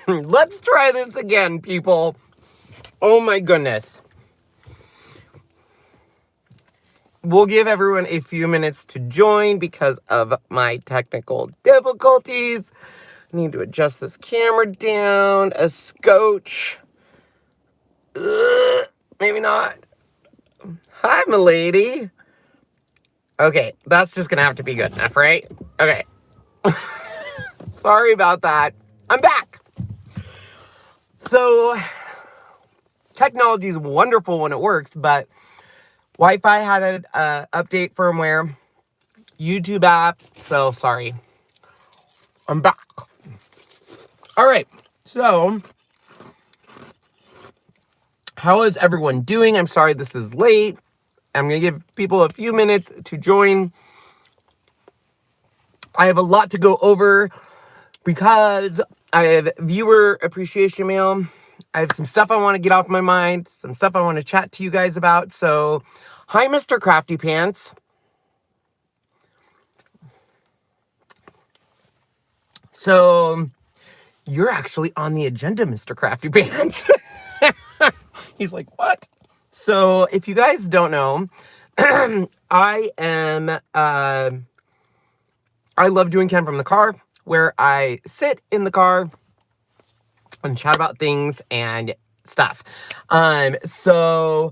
Let's try this again, people. Oh my goodness. We'll give everyone a few minutes to join because of my technical difficulties. I need to adjust this camera down a scotch. Maybe not. Hi, milady. Okay, that's just gonna have to be good enough, right? Okay. Sorry about that. I'm back. So, technology is wonderful when it works, but Wi-Fi had an update firmware, YouTube app, so sorry. I'm back. All right, so how is everyone doing? I'm sorry this is late. I'm going to give people a few minutes to join. I have a lot to go over because I have viewer appreciation mail. I have some stuff I want to get off my mind, some stuff I want to chat to you guys about. So, hi, Mr. Crafty Pants. So, you're actually on the agenda, Mr. Crafty Pants. He's like, what? So, if you guys don't know, I love doing Ken from the car, where I sit in the car and chat about things and stuff. I'm super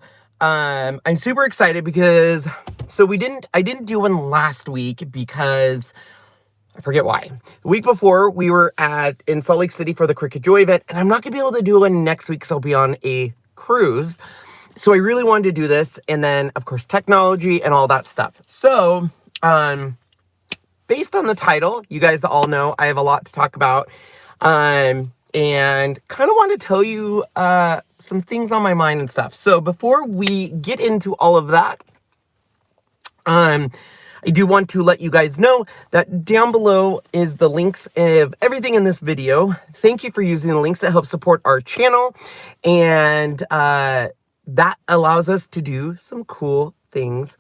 excited because, I didn't do one last week because I forget why. The week before, we were in Salt Lake City for the Cricut Joy event, and I'm not going to be able to do one next week because I'll be on a cruise. So I really wanted to do this, and then, of course, technology and all that stuff. So, based on the title, you guys all know I have a lot to talk about, and kind of want to tell you some things on my mind and stuff. So before we get into all of that, I do want to let you guys know that down below is the links of everything in this video. Thank you for using the links that help support our channel. And that allows us to do some cool things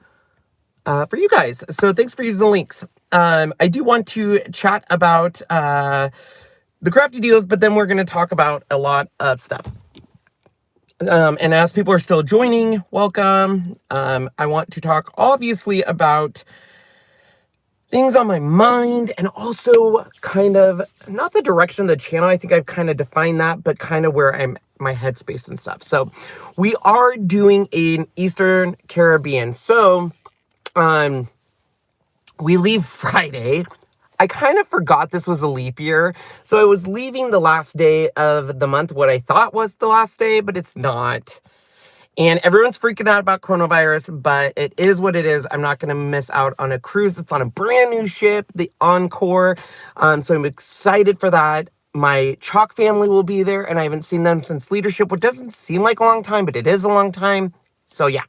for you guys. So thanks for using the links. I do want to chat about the crafty deals, but then we're going to talk about a lot of stuff. And as people are still joining, welcome. I want to talk obviously about things on my mind, and also kind of not the direction of the channel. I think I've kind of defined that, but kind of where I'm my headspace and stuff. So we are doing an Eastern Caribbean. So we leave Friday. I kind of forgot this was a leap year. So I was leaving the last day of the month, what I thought was the last day, but it's not. And everyone's freaking out about coronavirus, but it is what it is. I'm not going to miss out on a cruise. It's on a brand new ship, the Encore. So I'm excited for that. My Chalk family will be there, and I haven't seen them since leadership, which doesn't seem like a long time, but it is a long time. So yeah.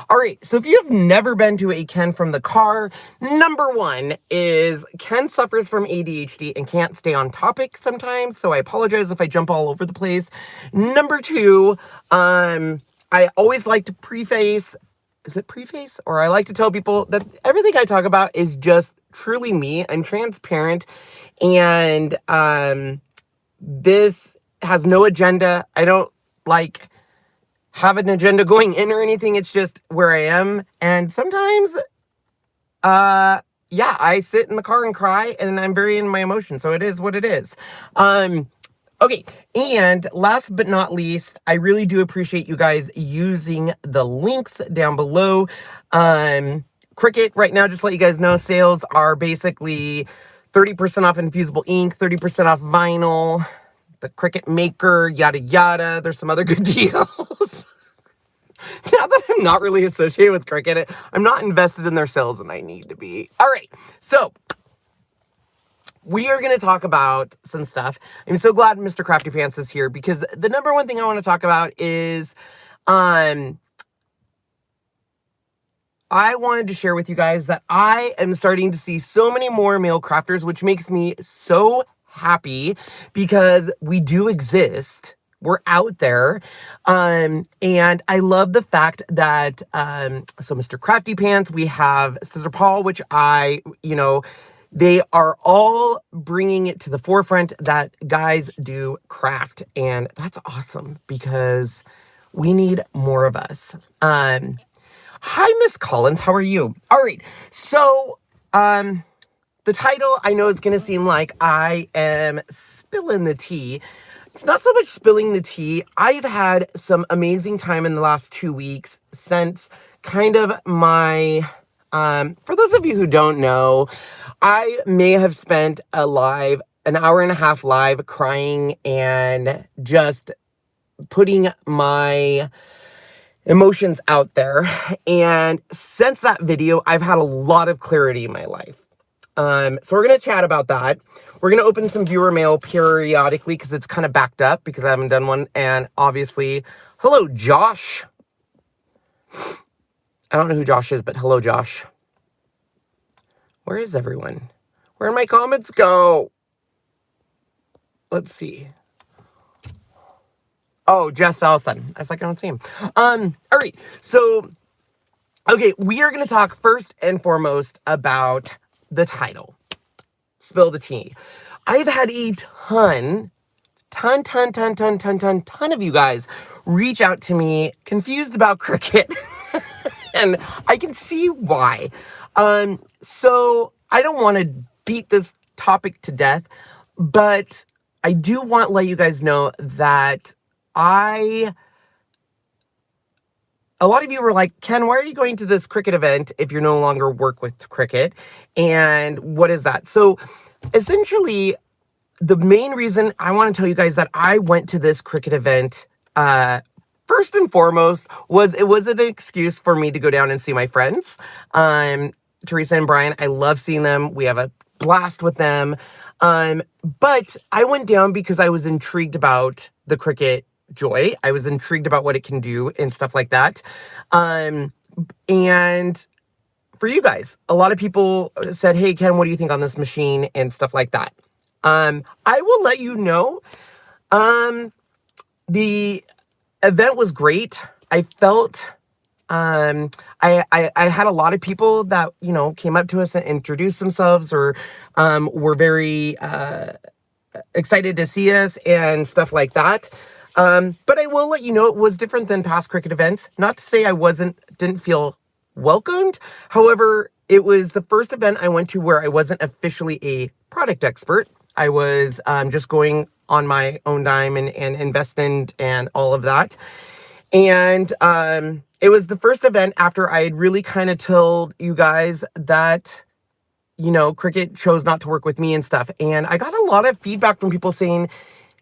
All right. So if you've never been to a Ken from the car, number one is Ken suffers from ADHD and can't stay on topic sometimes. So I apologize if I jump all over the place. Number two, I always like to preface, is it preface? Or I like to tell people that everything I talk about is just truly me. I'm transparent, and this has no agenda. I don't have an agenda going in or anything. It's just where I am. And sometimes, yeah, I sit in the car and cry, and I'm very in my emotions. So it is what it is. Okay, and last but not least, I really do appreciate you guys using the links down below. Cricut, right now, just to let you guys know, sales are basically 30% off infusible ink, 30% off vinyl, the Cricut Maker, yada yada. There's some other good deals. Now that I'm not really associated with Cricut, I'm not invested in their sales when I need to be. All right, so we are going to talk about some stuff. I'm so glad Mr. Crafty Pants is here, because the number one thing I want to talk about is, I wanted to share with you guys that I am starting to see so many more male crafters, which makes me so happy, because we do exist. We're out there. And I love the fact that, so Mr. Crafty Pants, we have Scissor Paul, which They are all bringing it to the forefront that guys do craft. And that's awesome because we need more of us. Hi, Miss Collins. How are you? All right. So, the title I know is going to seem like I am spilling the tea. It's not so much spilling the tea. I've had some amazing time in the last 2 weeks since kind of my, for those of you who don't know, I may have spent an hour and a half live crying and just putting my emotions out there. And since that video, I've had a lot of clarity in my life. So we're going to chat about that. We're going to open some viewer mail periodically because it's kind of backed up because I haven't done one. And obviously, hello, Josh. I don't know who Josh is, but hello, Josh. Where is everyone? Where'd my comments go? Let's see. Oh, Jess Allison. I was like, I don't see him. All right. So, okay, we are going to talk first and foremost about the title. Spill the tea. I've had a ton of you guys reach out to me confused about Cricut. And I can see why. So I don't want to beat this topic to death, but I do want to let you guys know that a lot of you were like, Ken, why are you going to this Cricut event if you no longer work with Cricut? And what is that? So essentially, the main reason I want to tell you guys that I went to this Cricut event, first and foremost, was an excuse for me to go down and see my friends. Teresa and Brian, I love seeing them. We have a blast with them. But I went down because I was intrigued about the Cricut Joy. I was intrigued about what it can do and stuff like that. And for you guys, a lot of people said, hey, Ken, what do you think on this machine and stuff like that? I will let you know, the event was great. I felt, I had a lot of people that, you know, came up to us and introduced themselves or, were very, excited to see us and stuff like that. But I will let you know it was different than past Cricut events. Not to say I didn't feel welcomed. However, it was the first event I went to where I wasn't officially a product expert. I was just going on my own dime and investing and all of that. And it was the first event after I had really kind of told you guys that, you know, Cricut chose not to work with me and stuff. And I got a lot of feedback from people saying,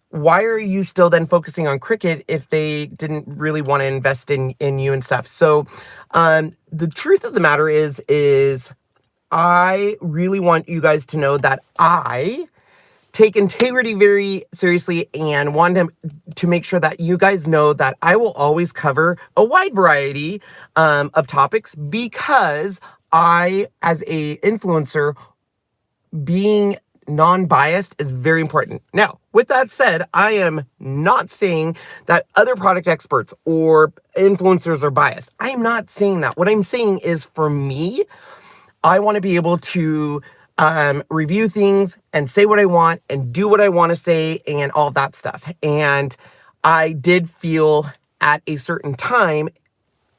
why are you still then focusing on Cricut if they didn't really want to invest in you and stuff? So the truth of the matter is I really want you guys to know that I take integrity very seriously and want to make sure that you guys know that I will always cover a wide variety of topics because I, as a influencer, being non-biased is very important. Now, with that said, I am not saying that other product experts or influencers are biased. I am not saying that. What I'm saying is for me, I want to be able to review things and say what I want and do what I want to say and all that stuff. And I did feel at a certain time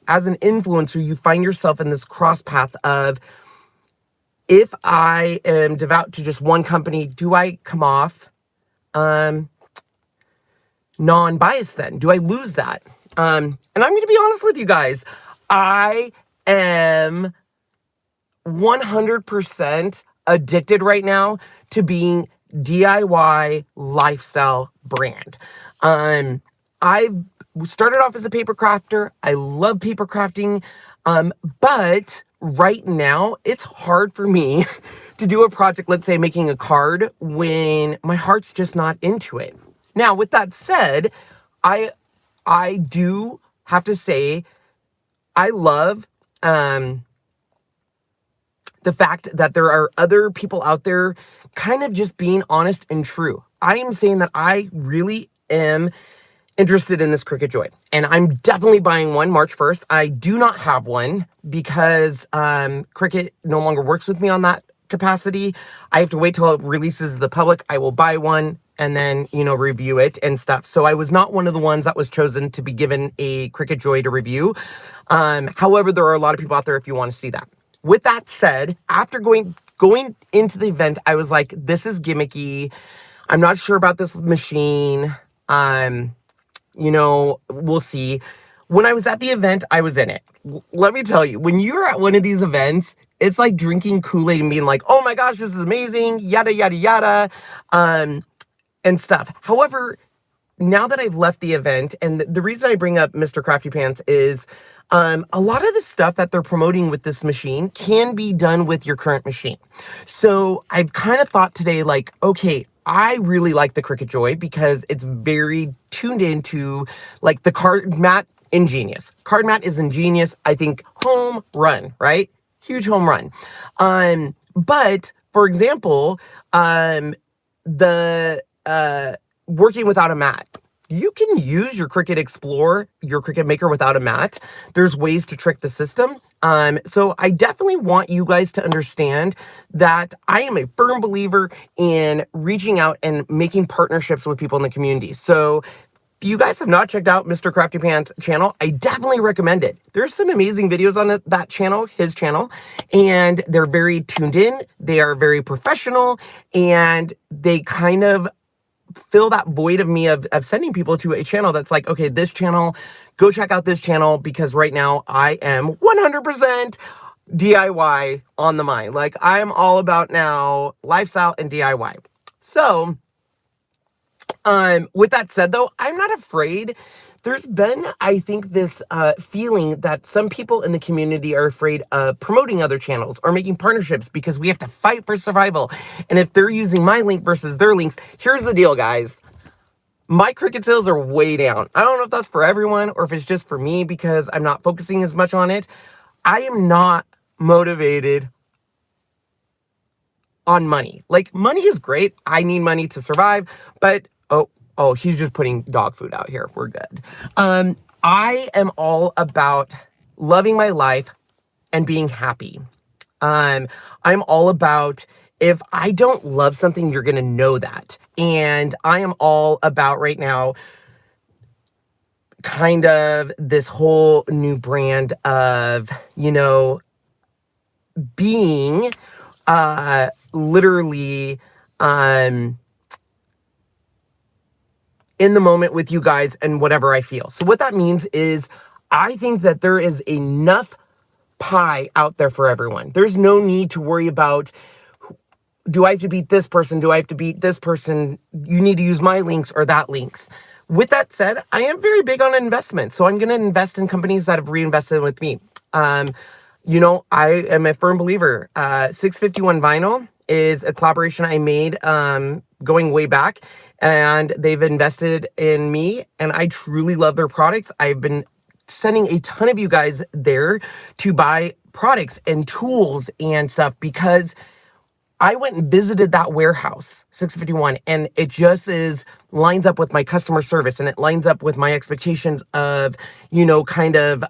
as an influencer, you find yourself in this cross path of, if I am devout to just one company, do I come off non-biased then? Do I lose that? And I'm going to be honest with you guys. I am 100% addicted right now to being DIY lifestyle brand. I started off as a paper crafter. I love paper crafting. But right now it's hard for me to do a project, let's say making a card, when my heart's just not into it. Now, with that said, I do have to say I love the fact that there are other people out there kind of just being honest and true. I am saying that I really am interested in this Cricut Joy, and I'm definitely buying one March 1st. I do not have one because Cricut no longer works with me on that capacity. I have to wait till it releases to the public. I will buy one and then, you know, review it and stuff. So I was not one of the ones that was chosen to be given a Cricut Joy to review. However, there are a lot of people out there if you want to see that. With that said, after going into the event, I was like, this is gimmicky. I'm not sure about this machine. You know, we'll see. When I was at the event, I was in it. Let me tell you, when you're at one of these events, it's like drinking Kool-Aid and being like, oh my gosh, this is amazing, yada, yada, yada, and stuff. However, now that I've left the event, and the reason I bring up Mr. Crafty Pants is a lot of the stuff that they're promoting with this machine can be done with your current machine. So I've kind of thought today, like, okay, I really like the Cricut Joy because it's very tuned into like the card mat. Ingenious. Card mat is ingenious. I think home run, right? Huge home run. But for example, the working without a mat. You can use your Cricut Explore, your Cricut Maker without a mat. There's ways to trick the system. So I definitely want you guys to understand that I am a firm believer in reaching out and making partnerships with people in the community. So if you guys have not checked out Mr. Crafty Pants channel, I definitely recommend it. There's some amazing videos on that channel, his channel, and they're very tuned in. They are very professional, and they kind of fill that void of me of sending people to a channel that's like, okay, this channel, go check out this channel, because right now I am 100% DIY on the mind. Like, I am all about now lifestyle and DIY. So with that said, though, I'm not afraid. There's been, I think, this feeling that some people in the community are afraid of promoting other channels or making partnerships because we have to fight for survival. And if they're using my link versus their links, here's the deal, guys. My Cricut sales are way down. I don't know if that's for everyone or if it's just for me because I'm not focusing as much on it. I am not motivated on money. Like, money is great. I need money to survive, but oh, he's just putting dog food out here. We're good. I am all about loving my life and being happy. I'm all about, if I don't love something, you're going to know that. And I am all about right now kind of this whole new brand of, you know, being literally in the moment with you guys and whatever I feel. So what that means is I think that there is enough pie out there for everyone. There's no need to worry about, do I have to beat this person? Do I have to beat this person? You need to use my links or that links. With that said, I am very big on investment. So I'm going to invest in companies that have reinvested with me. You know, I am a firm believer. 651 Vinyl is a collaboration I made going way back, and they've invested in me, and I truly love their products. I've been sending a ton of you guys there to buy products and tools and stuff because I went and visited that warehouse, 651, and it just lines up with my customer service, and it lines up with my expectations of, you know, kind of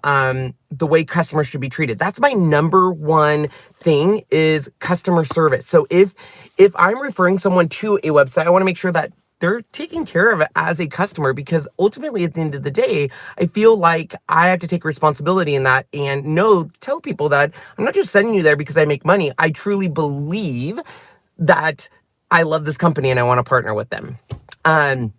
the way customers should be treated. That's my number one thing, is customer service. So if I'm referring someone to a website, I want to make sure that they're taking care of it as a customer, because ultimately at the end of the day, I feel like I have to take responsibility in that and tell people that I'm not just sending you there because I make money. I truly believe that I love this company and I want to partner with them. And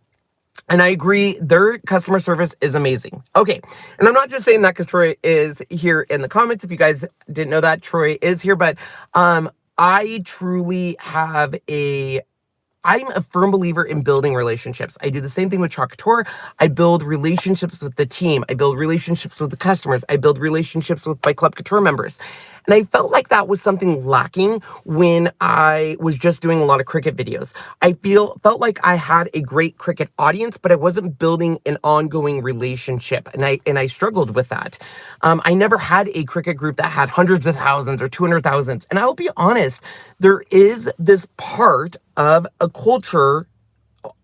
I agree, their customer service is amazing. Okay, and I'm not just saying that because Troy is here in the comments. If you guys didn't know that, Troy is here, but I truly have I'm a firm believer in building relationships. I do the same thing with Chalk Couture. I build relationships with the team. I build relationships with the customers. I build relationships with my Club Couture members. And I felt like that was something lacking when I was just doing a lot of Cricut videos. I felt like I had a great Cricut audience, but I wasn't building an ongoing relationship. And I struggled with that. I never had a Cricut group that had hundreds of thousands or 200,000. And I'll be honest, there is this part of a culture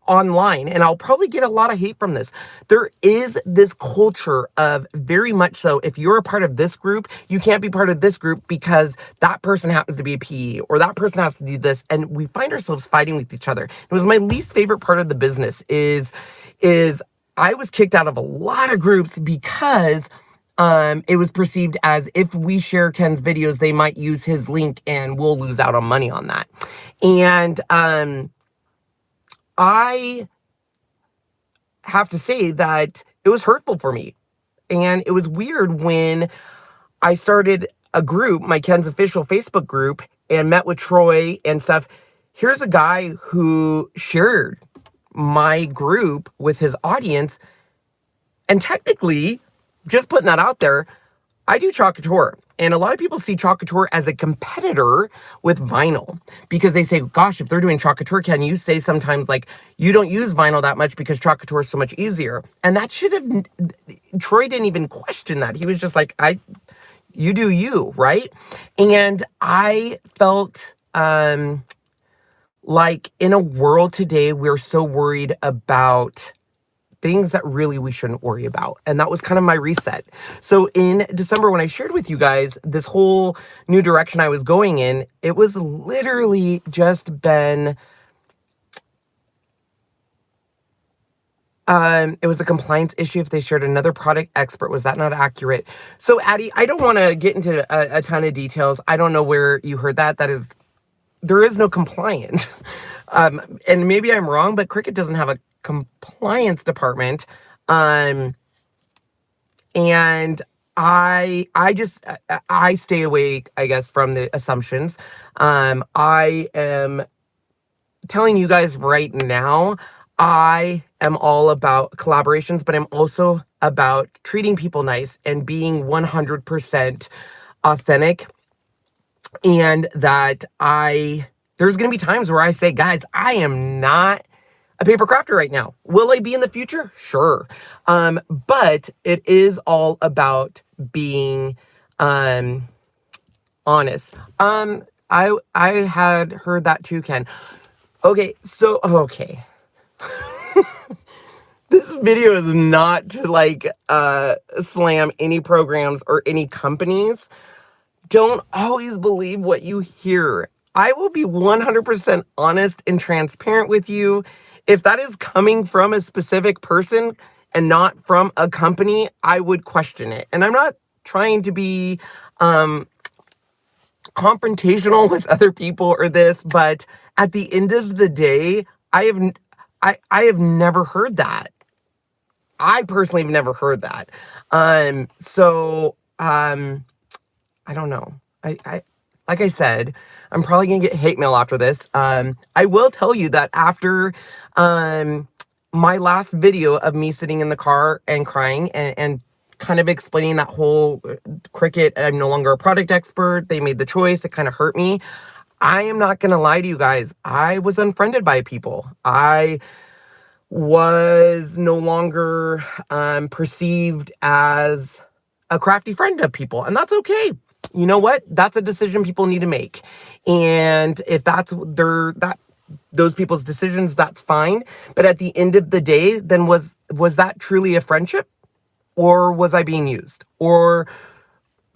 online, and I'll probably get a lot of hate from this. There is this culture of very much so, if you're a part of this group, you can't be part of this group because that person happens to be a PE or that person has to do this. And we find ourselves fighting with each other. It was my least favorite part of the business is I was kicked out of a lot of groups because it was perceived as if we share Ken's videos, they might use his link and we'll lose out on money on that. And I have to say that it was hurtful for me. And it was weird when I started a group, my Ken's official Facebook group, and met with Troy and stuff. Here's a guy who shared my group with his audience. And technically, just putting that out there, I do chalk couture. And a lot of people see chalk couture as a competitor with vinyl because they say, gosh, if they're doing chalk couture, can you say sometimes like you don't use vinyl that much because chalk couture is so much easier? And that should have, Troy didn't even question that. He was just like, you do you, right? And I felt like in a world today, we're so worried about things that really we shouldn't worry about. And that was kind of my reset. So in December, when I shared with you guys this whole new direction I was going in, it was literally just been, it was a compliance issue if they shared another product expert. Was that not accurate? So Addie, I don't want to get into a ton of details. I don't know where you heard that. There is no compliance. And maybe I'm wrong, but Cricut doesn't have a compliance department. And I stay away, I guess, from the assumptions. I am telling you guys right now, I am all about collaborations, but I'm also about treating people nice and being 100% authentic. And that there's going to be times where I say, guys, I am not a paper crafter right now. Will I be in the future? Sure. But it is all about being honest. I had heard that too, Ken. Okay, so okay. This video is not to like slam any programs or any companies. Don't always believe what you hear. I will be 100% honest and transparent with you. If that is coming from a specific person and not from a company, I would question it. And I'm not trying to be confrontational with other people or this, but at the end of the day, I have never heard that. I personally have never heard that. I don't know. I like I said, I'm probably gonna get hate mail after this. I will tell you that after my last video of me sitting in the car and crying and kind of explaining that whole Cricut, I'm no longer a product expert, they made the choice, it kind of hurt me. I am not gonna lie to you guys. I was unfriended by people. I was no longer perceived as a crafty friend of people, and that's okay. You know what? That's a decision people need to make. And if that's those people's decisions, that's fine. But at the end of the day, then was that truly a friendship? Or was I being used? Or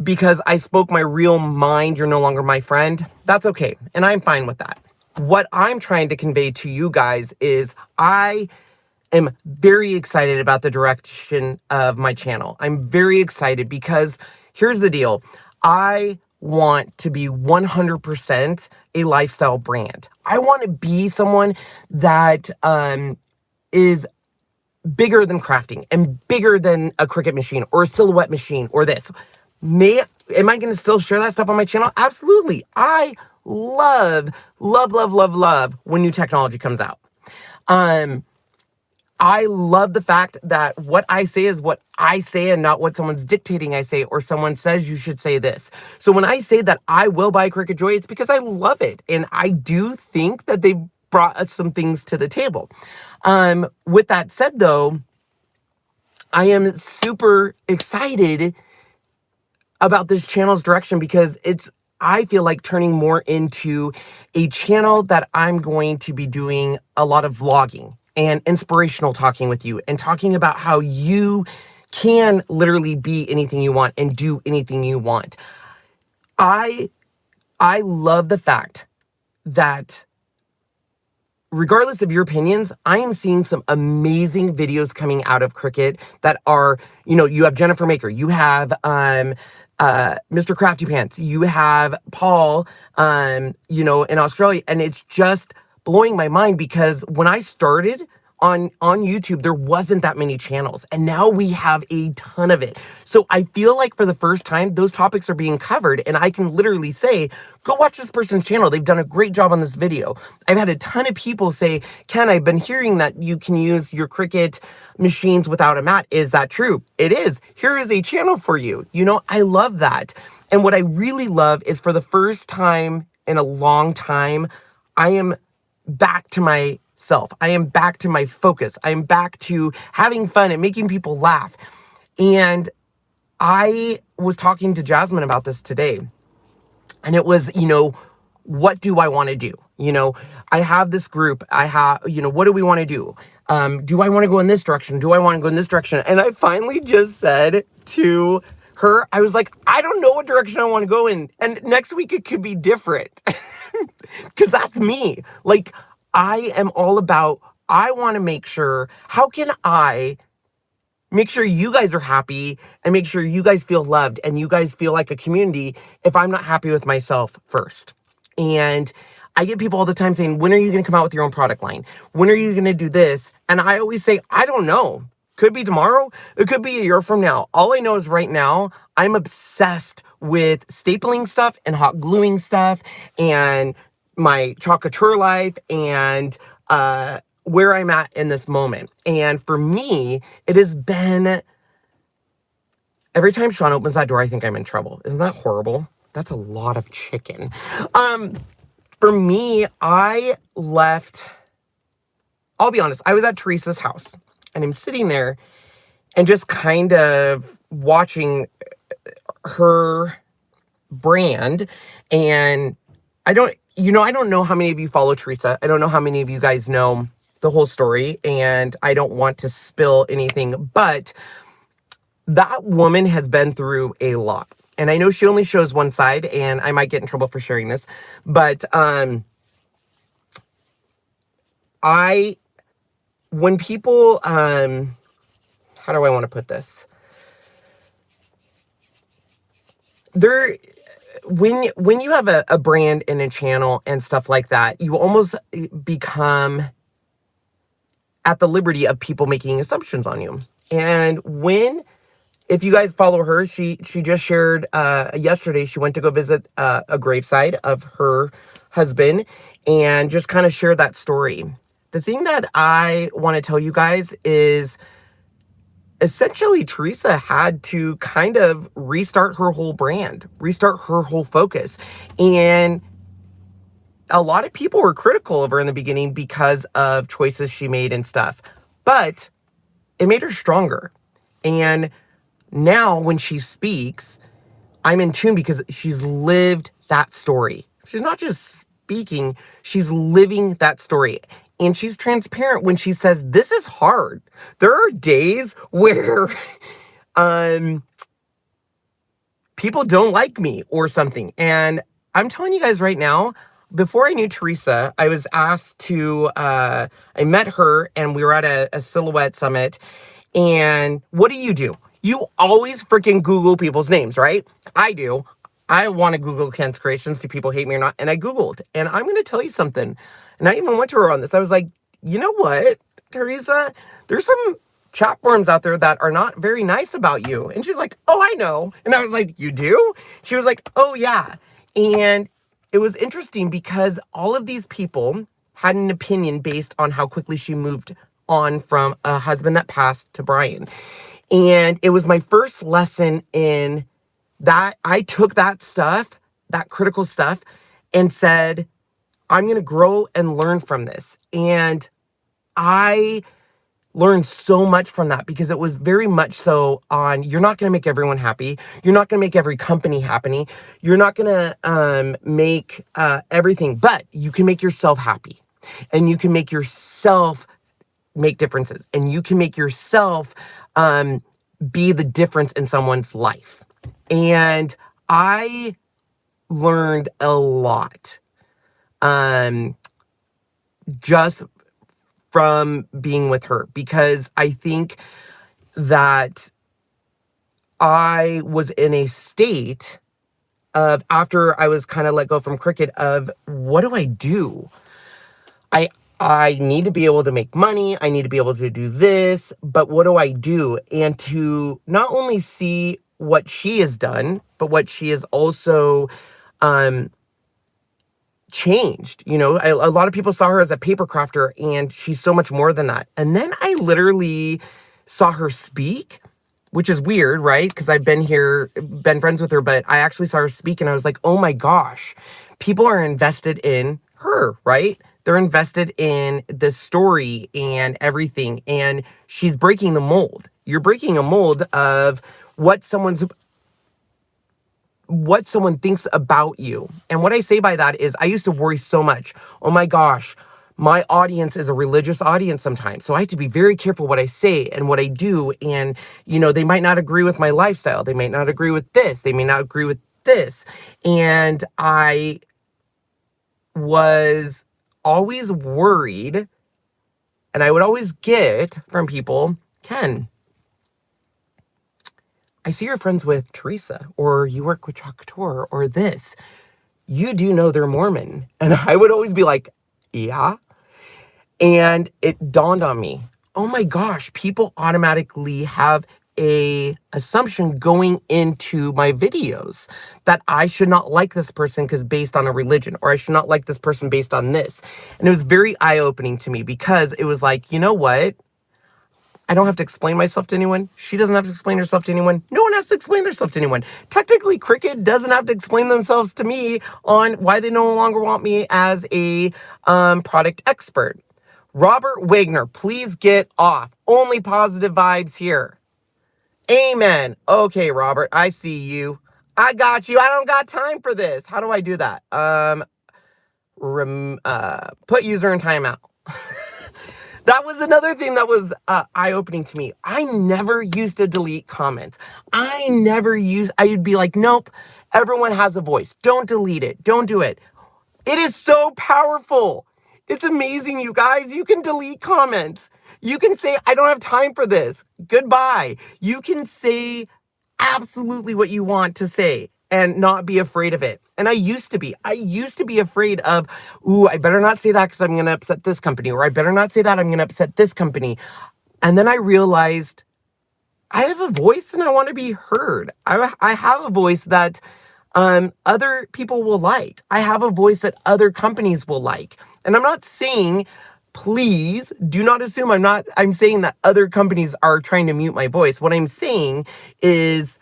because I spoke my real mind, you're no longer my friend? That's okay. And I'm fine with that. What I'm trying to convey to you guys is I am very excited about the direction of my channel. I'm very excited because here's the deal. I want to be 100% a lifestyle brand. I want to be someone that is bigger than crafting and bigger than a Cricut machine or a silhouette machine or this. Am I going to still share that stuff on my channel? Absolutely. I love when new technology comes out. I love the fact that what I say is what I say and not what someone's dictating I say or someone says you should say this. So when I say that I will buy Cricut Joy, it's because I love it. And I do think that they've brought us some things to the table. With that said, though, I am super excited about this channel's direction because I feel like turning more into a channel that I'm going to be doing a lot of vlogging and inspirational talking with you and talking about how you can literally be anything you want and do anything you want. I love the fact that regardless of your opinions, I am seeing some amazing videos coming out of Cricut that are, you have Jennifer Maker, you have Mr. Crafty Pants, you have Paul, in Australia, and it's just blowing my mind because when I started on YouTube, there wasn't that many channels, and now we have a ton of it. So I feel like for the first time, those topics are being covered, and I can literally say, go watch this person's channel. They've done a great job on this video. I've had a ton of people say, Ken, I've been hearing that you can use your Cricut machines without a mat. Is that true? It is. Here is a channel for you. I love that. And what I really love is for the first time in a long time, I am back to myself. I am back to my focus. I am back to having fun and making people laugh. And I was talking to Jasmine about this today. And it was, what do I want to do? I have this group. I have, what do we want to do? Do I want to go in this direction? Do I want to go in this direction? And I finally just said to her, I was like, I don't know what direction I want to go in. And next week it could be different. Because that's me. Like, I am all about, I want to make sure, how can I make sure you guys are happy and make sure you guys feel loved and you guys feel like a community if I'm not happy with myself first? And I get people all the time saying, when are you going to come out with your own product line? When are you going to do this? And I always say, I don't know. Could be tomorrow. It could be a year from now. All I know is right now, I'm obsessed with stapling stuff and hot gluing stuff and my chalk couture life and where I'm at in this moment. And for me, it has been, every time Sean opens that door, I think I'm in trouble. Isn't that horrible? That's a lot of chicken. For me, I left, I'll be honest, I was at Teresa's house and I'm sitting there and just kind of watching her brand. And I don't know how many of you follow Teresa. I don't know how many of you guys know the whole story, and I don't want to spill anything, but that woman has been through a lot. And I know she only shows one side, and I might get in trouble for sharing this, but when people, how do I want to put this? When you have a brand and a channel and stuff like that, you almost become at the liberty of people making assumptions on you. And if you guys follow her, she just shared yesterday, she went to go visit a graveside of her husband and just kind of share that story. The thing that I want to tell you guys is essentially Teresa had to kind of restart her whole brand, restart her whole focus. And a lot of people were critical of her in the beginning because of choices she made and stuff, but it made her stronger. And now when she speaks, I'm in tune because she's lived that story. She's not just speaking, she's living that story. And she's transparent when she says, this is hard. There are days where people don't like me or something. And I'm telling you guys right now, before I knew Teresa, I was asked to, I met her and we were at a silhouette summit. And what do? You always freaking Google people's names, right? I do. I want to Google Ken's Kreations. Do people hate me or not? And I Googled. And I'm going to tell you something. And I even went to her on this. I was like, you know what, Teresa? There's some chat forums out there that are not very nice about you. And she's like, oh, I know. And I was like, you do? She was like, oh, yeah. And it was interesting because all of these people had an opinion based on how quickly she moved on from a husband that passed to Brian. And it was my first lesson in that. I took that stuff, that critical stuff, and said, I'm going to grow and learn from this. And I learned so much from that because it was very much so on, you're not going to make everyone happy. You're not going to make every company happy. You're not going to make everything, but you can make yourself happy. And you can make yourself make differences, and you can make yourself be the difference in someone's life. And I learned a lot just from being with her, because I think that I was in a state of, after I was kind of let go from Cricut, of what do I do? I need to be able to make money. I need to be able to do this, but what do I do? And to not only see what she has done, but what she has also changed. You know, a lot of people saw her as a paper crafter, and she's so much more than that. And then I literally saw her speak, which is weird, right? Because I've been friends with her, but I actually saw her speak, and I was like, oh my gosh, people are invested in her, right? They're invested in this story and everything, and she's breaking the mold. You're breaking a mold of what someone thinks about you. And what I say by that is, I used to worry so much. Oh my gosh, my audience is a religious audience sometimes, so I have to be very careful what I say and what I do. And, you know, they might not agree with my lifestyle. They might not agree with this. They may not agree with this. And I was always worried, and I would always get from people, Ken, I see you're friends with Teresa, or you work with Chalk Couture, or this. You do know they're Mormon. And I would always be like, yeah. And it dawned on me, oh my gosh, people automatically have a assumption going into my videos that I should not like this person because based on a religion, or I should not like this person based on this. And it was very eye-opening to me, because it was like, you know what? I don't have to explain myself to anyone. She doesn't have to explain herself to anyone. No one has to explain themselves to anyone. Technically, Cricut doesn't have to explain themselves to me on why they no longer want me as a product expert. Robert Wagner, please get off. Only positive vibes here. Amen. Okay, Robert, I see you. I got you. I don't got time for this. How do I do that? Put user in timeout. That was another thing that was eye-opening to me. I never used to delete comments. I'd be like, nope, everyone has a voice. Don't delete it. Don't do it. It is so powerful. It's amazing, you guys. You can delete comments. You can say, I don't have time for this. Goodbye. You can say absolutely what you want to say and not be afraid of it. And I used to be afraid of, ooh, I better not say that because I'm going to upset this company, or I better not say that, I'm going to upset this company. And then I realized I have a voice and I want to be heard. I have a voice that other people will like. I have a voice that other companies will like. And I'm not saying, please do not assume I'm saying that other companies are trying to mute my voice. What I'm saying is,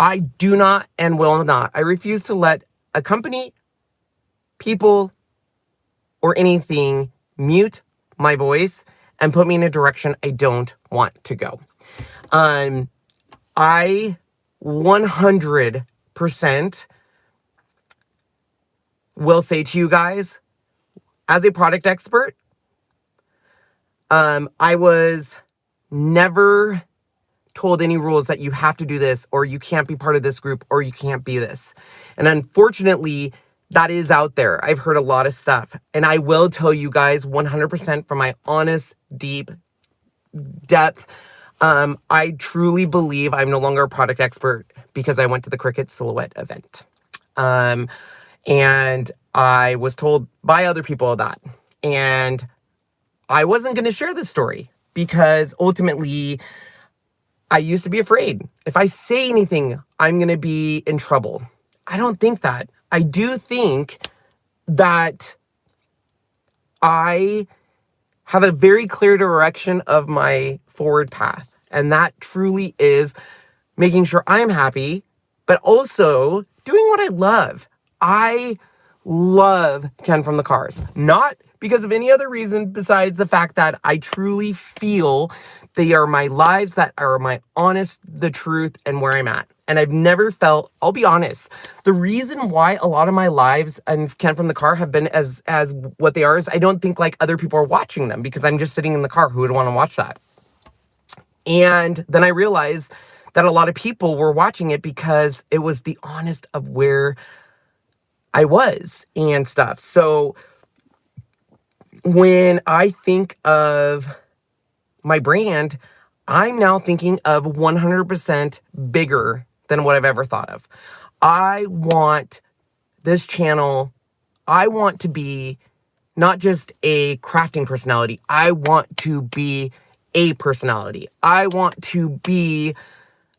I do not and will not. I refuse to let a company, people, or anything mute my voice and put me in a direction I don't want to go. I 100% will say to you guys, as a product expert, I was never told any rules that you have to do this, or you can't be part of this group, or you can't be this. And unfortunately, that is out there. I've heard a lot of stuff. And I will tell you guys 100% from my honest, deep depth, I truly believe I'm no longer a product expert because I went to the Cricut Silhouette event. And I was told by other people that. And I wasn't going to share this story because ultimately I used to be afraid. If I say anything, I'm going to be in trouble. I don't think that. I do think that I have a very clear direction of my forward path. And that truly is making sure I'm happy, but also doing what I love. I love Ken from the Cars. Not because of any other reason besides the fact that I truly feel they are my lives, that are my honest, the truth, and where I'm at. And I've never felt, I'll be honest, the reason why a lot of my lives and Ken from the Car have been as what they are is I don't think like other people are watching them because I'm just sitting in the car. Who would want to watch that? And then I realized that a lot of people were watching it because it was the honest of where I was and stuff. So when I think of my brand, I'm now thinking of 100% bigger than what I've ever thought of. I want this channel, I want to be not just a crafting personality. I want to be a personality. I want to be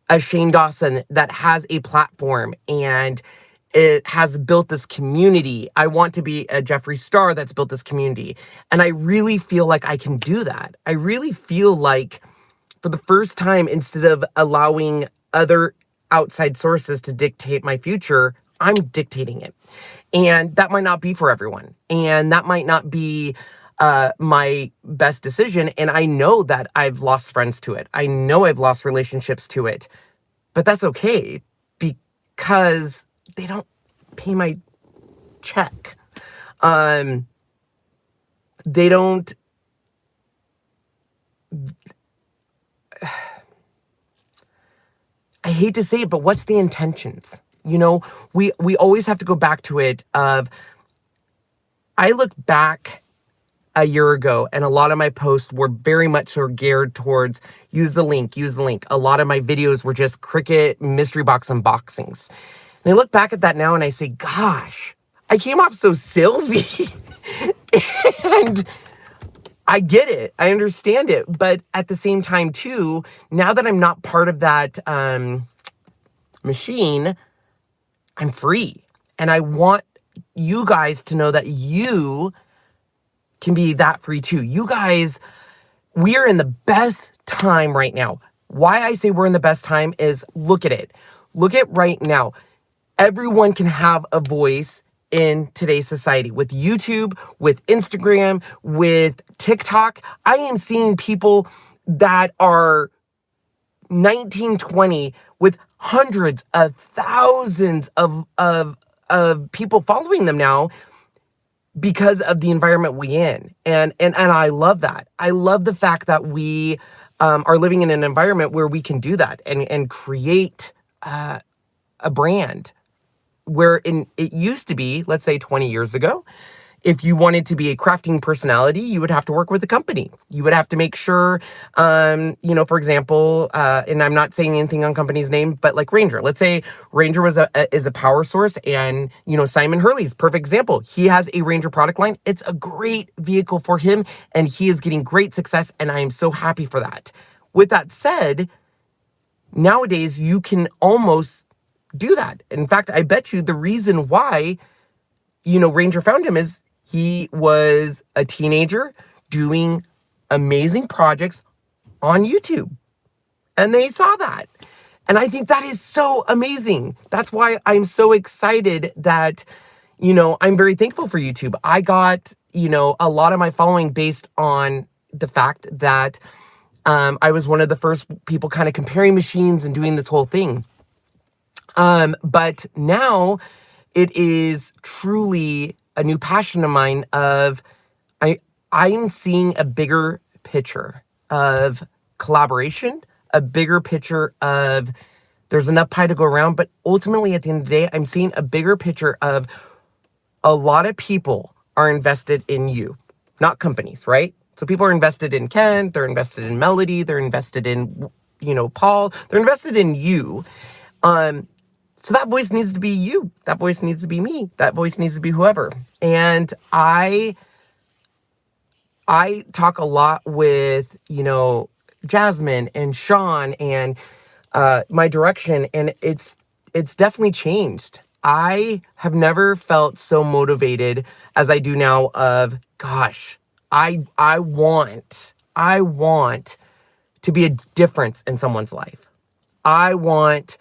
a Shane Dawson that has a platform and it has built this community. I want to be a Jeffree Star that's built this community. And I really feel like I can do that. I really feel like for the first time, instead of allowing other outside sources to dictate my future, I'm dictating it. And that might not be for everyone. And that might not be my best decision. And I know that I've lost friends to it. I know I've lost relationships to it. But that's okay because they don't pay my check. They don't... I hate to say it, but what's the intentions? You know, we always have to go back to it of, I look back a year ago and a lot of my posts were very much sort of geared towards use the link, use the link. A lot of my videos were just Cricut mystery box unboxings. And I look back at that now and I say, gosh, I came off so salesy. And I get it. I understand it. But at the same time, too, now that I'm not part of that machine, I'm free. And I want you guys to know that you can be that free, too. You guys, we are in the best time right now. Why I say we're in the best time is look at it. Look at right now. Everyone can have a voice in today's society with YouTube, with Instagram, with TikTok. I am seeing people that are 19, 20 with hundreds of thousands of people following them now because of the environment we in. And I love that. I love the fact that we are living in an environment where we can do that and create a brand. Where it used to be, let's say 20 years ago, if you wanted to be a crafting personality, you would have to work with a company. You would have to make sure, you know, for example, and I'm not saying anything on company's name, but like Ranger. Let's say Ranger is a power source, and you know Simon Hurley's perfect example. He has a Ranger product line. It's a great vehicle for him, and he is getting great success, and I am so happy for that. With that said, nowadays you can almost do that. In fact, I bet you the reason why, you know, Ranger found him is he was a teenager doing amazing projects on YouTube. And they saw that. And I think that is so amazing. That's why I'm so excited that, you know, I'm very thankful for YouTube. I got, you know, a lot of my following based on the fact that I was one of the first people kind of comparing machines and doing this whole thing. But now it is truly a new passion of mine of, I'm seeing a bigger picture of collaboration, a bigger picture of there's enough pie to go around, but ultimately at the end of the day, I'm seeing a bigger picture of a lot of people are invested in you, not companies, right? So people are invested in Ken, they're invested in Melody, they're invested in, you know, Paul, they're invested in you. So that voice needs to be you. That voice needs to be me. That voice needs to be whoever. And I talk a lot with, you know, Jasmine and Sean and my direction, and it's definitely changed. I have never felt so motivated as I do now of, gosh, I want to be a difference in someone's life. I want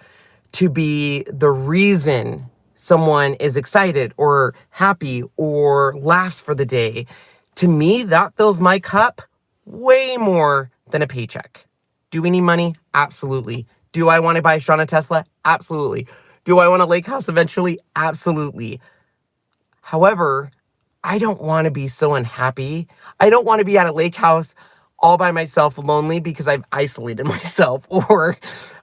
to be the reason someone is excited or happy or laughs for the day. To me, that fills my cup way more than a paycheck. Do we need money? Absolutely. Do I want to buy a Shauna Tesla? Absolutely. Do I want a lake house eventually? Absolutely. However, I don't want to be so unhappy. I don't want to be at a lake house all by myself, lonely, because I've isolated myself, or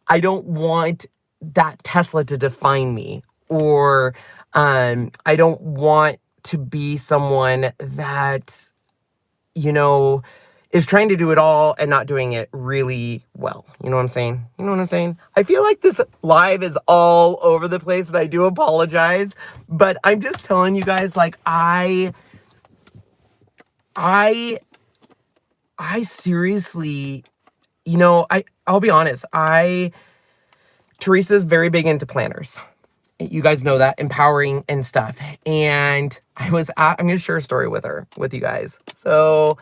I don't want that Tesla to define me, or I don't want to be someone that, you know, is trying to do it all and not doing it really well. You know what I'm saying? You know what I'm saying? I feel like this live is all over the place, and I do apologize, but I'm just telling you guys, like, I seriously, you know, I'll be honest. Teresa's very big into planners. You guys know that, empowering and stuff. And I'm going to share a story with you guys. So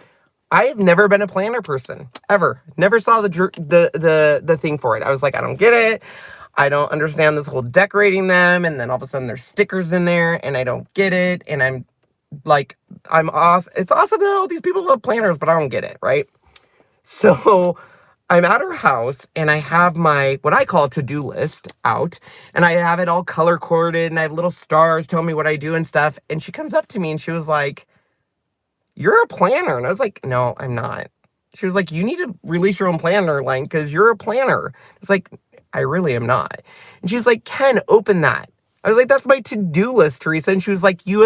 I have never been a planner person, ever. Never saw the thing for it. I was like, I don't get it. I don't understand this whole decorating them. And then all of a sudden there's stickers in there and I don't get it. And I'm like, I'm awesome. It's awesome that all these people love planners, but I don't get it, right? So I'm at her house and I have my, what I call to-do list out, and I have it all color coded and I have little stars telling me what I do and stuff. And she comes up to me and she was like, "You're a planner." And I was like, "No, I'm not." She was like, "You need to release your own planner line because you're a planner." It's like, "I really am not." And she's like, "Ken, open that." I was like, "That's my to-do list, Teresa." And she was like, you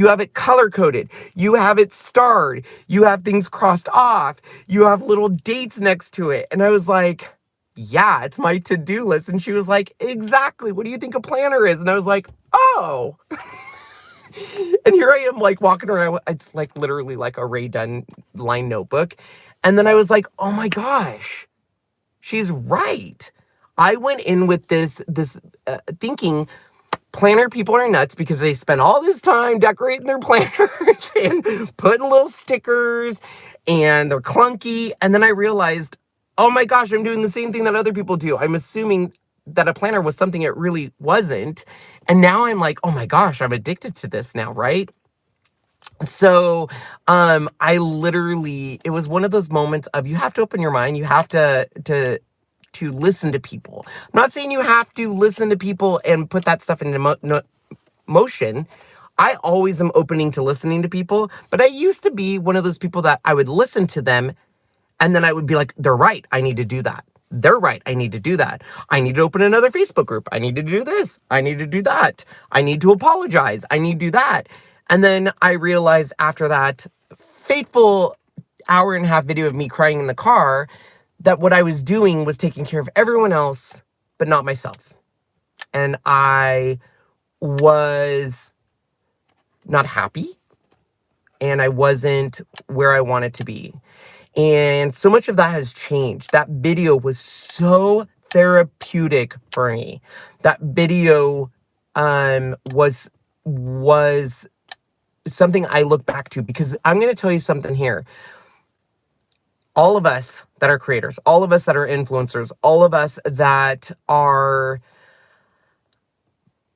have it color-coded. You have it starred. You have things crossed off. You have little dates next to it. And I was like, "Yeah, it's my to-do list." And she was like, "Exactly. What do you think a planner is?" And I was like, "Oh." And here I am, like, walking around. It's like literally like a Ray Dunn line notebook. And then I was like, oh my gosh, she's right. I went in with this thinking planner people are nuts because they spend all this time decorating their planners and putting little stickers, and they're clunky. And then I realized, oh my gosh, I'm doing the same thing that other people do. I'm assuming that a planner was something it really wasn't. And now I'm like, oh my gosh, I'm addicted to this now, right? So I literally, it was one of those moments of, you have to open your mind. You have to listen to people. I'm not saying you have to listen to people and put that stuff into motion. I always am opening to listening to people, but I used to be one of those people that I would listen to them and then I would be like, they're right, I need to do that. They're right, I need to do that. I need to open another Facebook group. I need to do this. I need to do that. I need to apologize. I need to do that. And then I realized after that fateful hour-and-a-half video of me crying in the car that what I was doing was taking care of everyone else, but not myself. And I was not happy, and I wasn't where I wanted to be. And so much of that has changed. That video was so therapeutic for me. That video was something I look back to, because I'm going to tell you something here. All of us that are creators, all of us that are influencers, all of us that are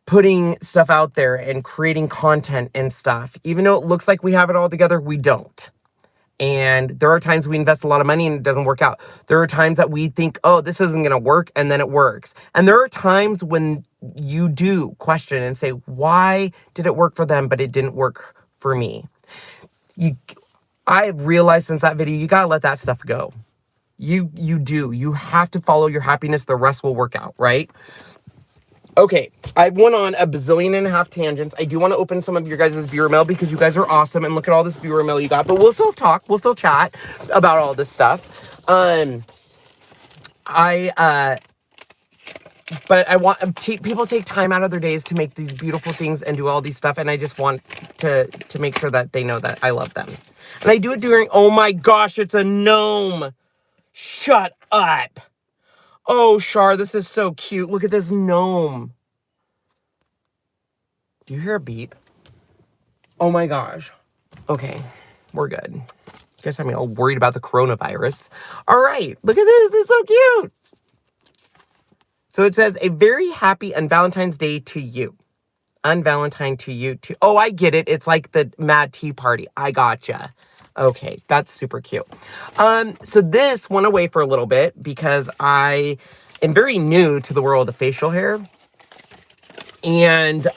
putting stuff out there and creating content and stuff, even though it looks like we have it all together, we don't. And there are times we invest a lot of money and it doesn't work out. There are times that we think, oh, this isn't going to work, and then it works. And there are times when you do question and say, why did it work for them, but it didn't work for me? I've realized since that video, you got to let that stuff go. You do. You have to follow your happiness. The rest will work out, right? Okay, I went on a bazillion and a half tangents. I do want to open some of your guys' viewer mail because you guys are awesome, and look at all this viewer mail you got. But we'll still talk. We'll still chat about all this stuff. But I want people take time out of their days to make these beautiful things and do all these stuff, and I just want to make sure that they know that I love them. And I do it during, oh my gosh, it's a gnome. Shut up. Oh, Char, this is so cute. Look at this gnome. Do you hear a beep? Oh my gosh. Okay, we're good. You guys have me all worried about the coronavirus. All right, look at this. It's so cute. So it says, a very happy Valentine's Day to you. Unvalentine to you too. Oh, I get it. It's like the Mad Tea Party. I gotcha. Okay, that's super cute. So this went away for a little bit because I am very new to the world of facial hair. And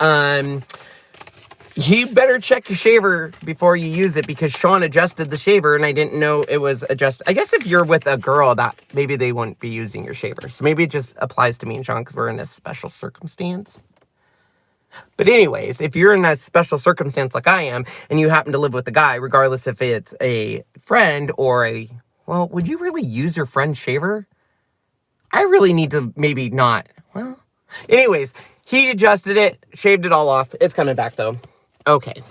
you better check your shaver before you use it, because Sean adjusted the shaver and I didn't know it was adjusted. I guess if you're with a girl, that maybe they wouldn't be using your shaver. So maybe it just applies to me and Sean because we're in a special circumstance. But anyways, if you're in a special circumstance like I am and you happen to live with a guy, regardless if it's a friend or a, well, would you really use your friend's shaver? I really need to maybe not. Well, anyways, he adjusted it, shaved it all off. It's coming back though. Okay,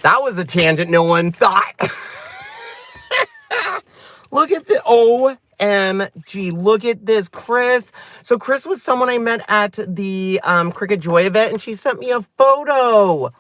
that was a tangent no one thought. Look at the OMG, look at this, Chris. So Chris was someone I met at the Cricut Joy event, and she sent me a photo.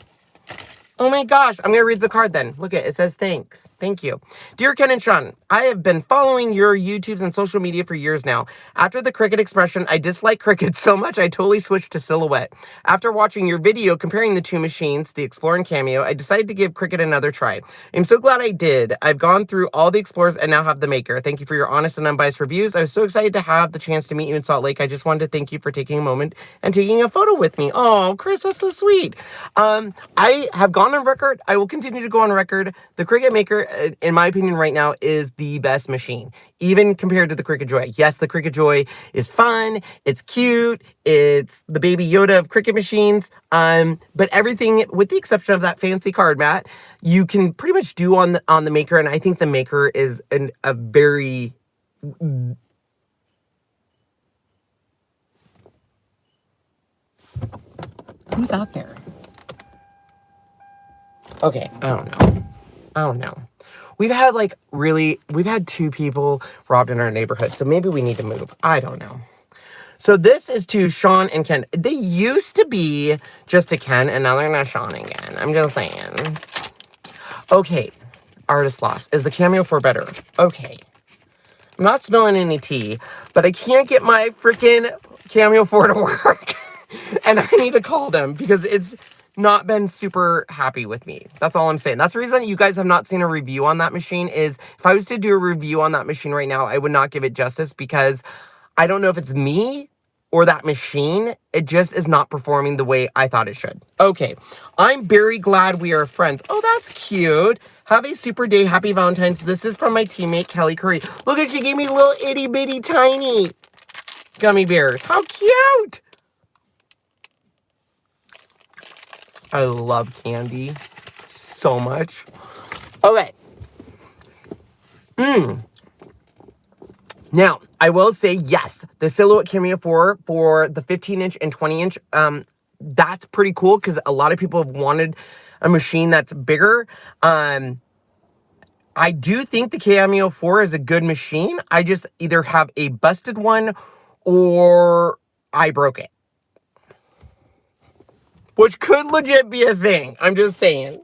Oh my gosh, I'm gonna read the card then. Look at it, it says thanks. Thank you. Dear Ken and Sean, I have been following your YouTubes and social media for years now. After the Cricut expression, I dislike Cricut so much I totally switched to Silhouette. After watching your video comparing the two machines, the Explorer and Cameo, I decided to give Cricut another try. I'm so glad I did. I've gone through all the Explorers and now have the Maker. Thank you for your honest and unbiased reviews. I was so excited to have the chance to meet you in Salt Lake. I just wanted to thank you for taking a moment and taking a photo with me. Oh, Chris, that's so sweet. I have gone on record. I will continue to go on record. The Cricut Maker, in my opinion right now, is the best machine, even compared to the Cricut Joy. Yes, the Cricut Joy is fun. It's cute. It's the baby Yoda of Cricut machines. But everything, with the exception of that fancy card mat, you can pretty much do on the Maker. And I think the Maker is a very... Who's out there? Okay, I don't know. We've had 2 people robbed in our neighborhood, so maybe we need to move. I don't know. So this is to Sean and Ken. They used to be just a Ken, and now they're not Sean again. I'm just saying. Okay, artist lost. Is the Cameo 4 better? Okay. I'm not smelling any tea, but I can't get my freaking Cameo 4 to work. And I need to call them because it's not been super happy with me. That's all I'm saying. That's the reason you guys have not seen a review on that machine. Is if I was to do a review on that machine right now, I would not give it justice, because I don't know if it's me or that machine. It just is not performing the way I thought it should. Okay, I'm very glad we are friends. Oh, that's cute. Have a super day. Happy Valentine's. This is from my teammate, Kelly Curry. Look at, she gave me little itty bitty tiny gummy bears. How cute. I love candy so much. Okay. Now, I will say, yes, the Silhouette Cameo 4 for the 15-inch and 20-inch, that's pretty cool, because a lot of people have wanted a machine that's bigger. I do think the Cameo 4 is a good machine. I just either have a busted one or I broke it, which could legit be a thing. I'm just saying.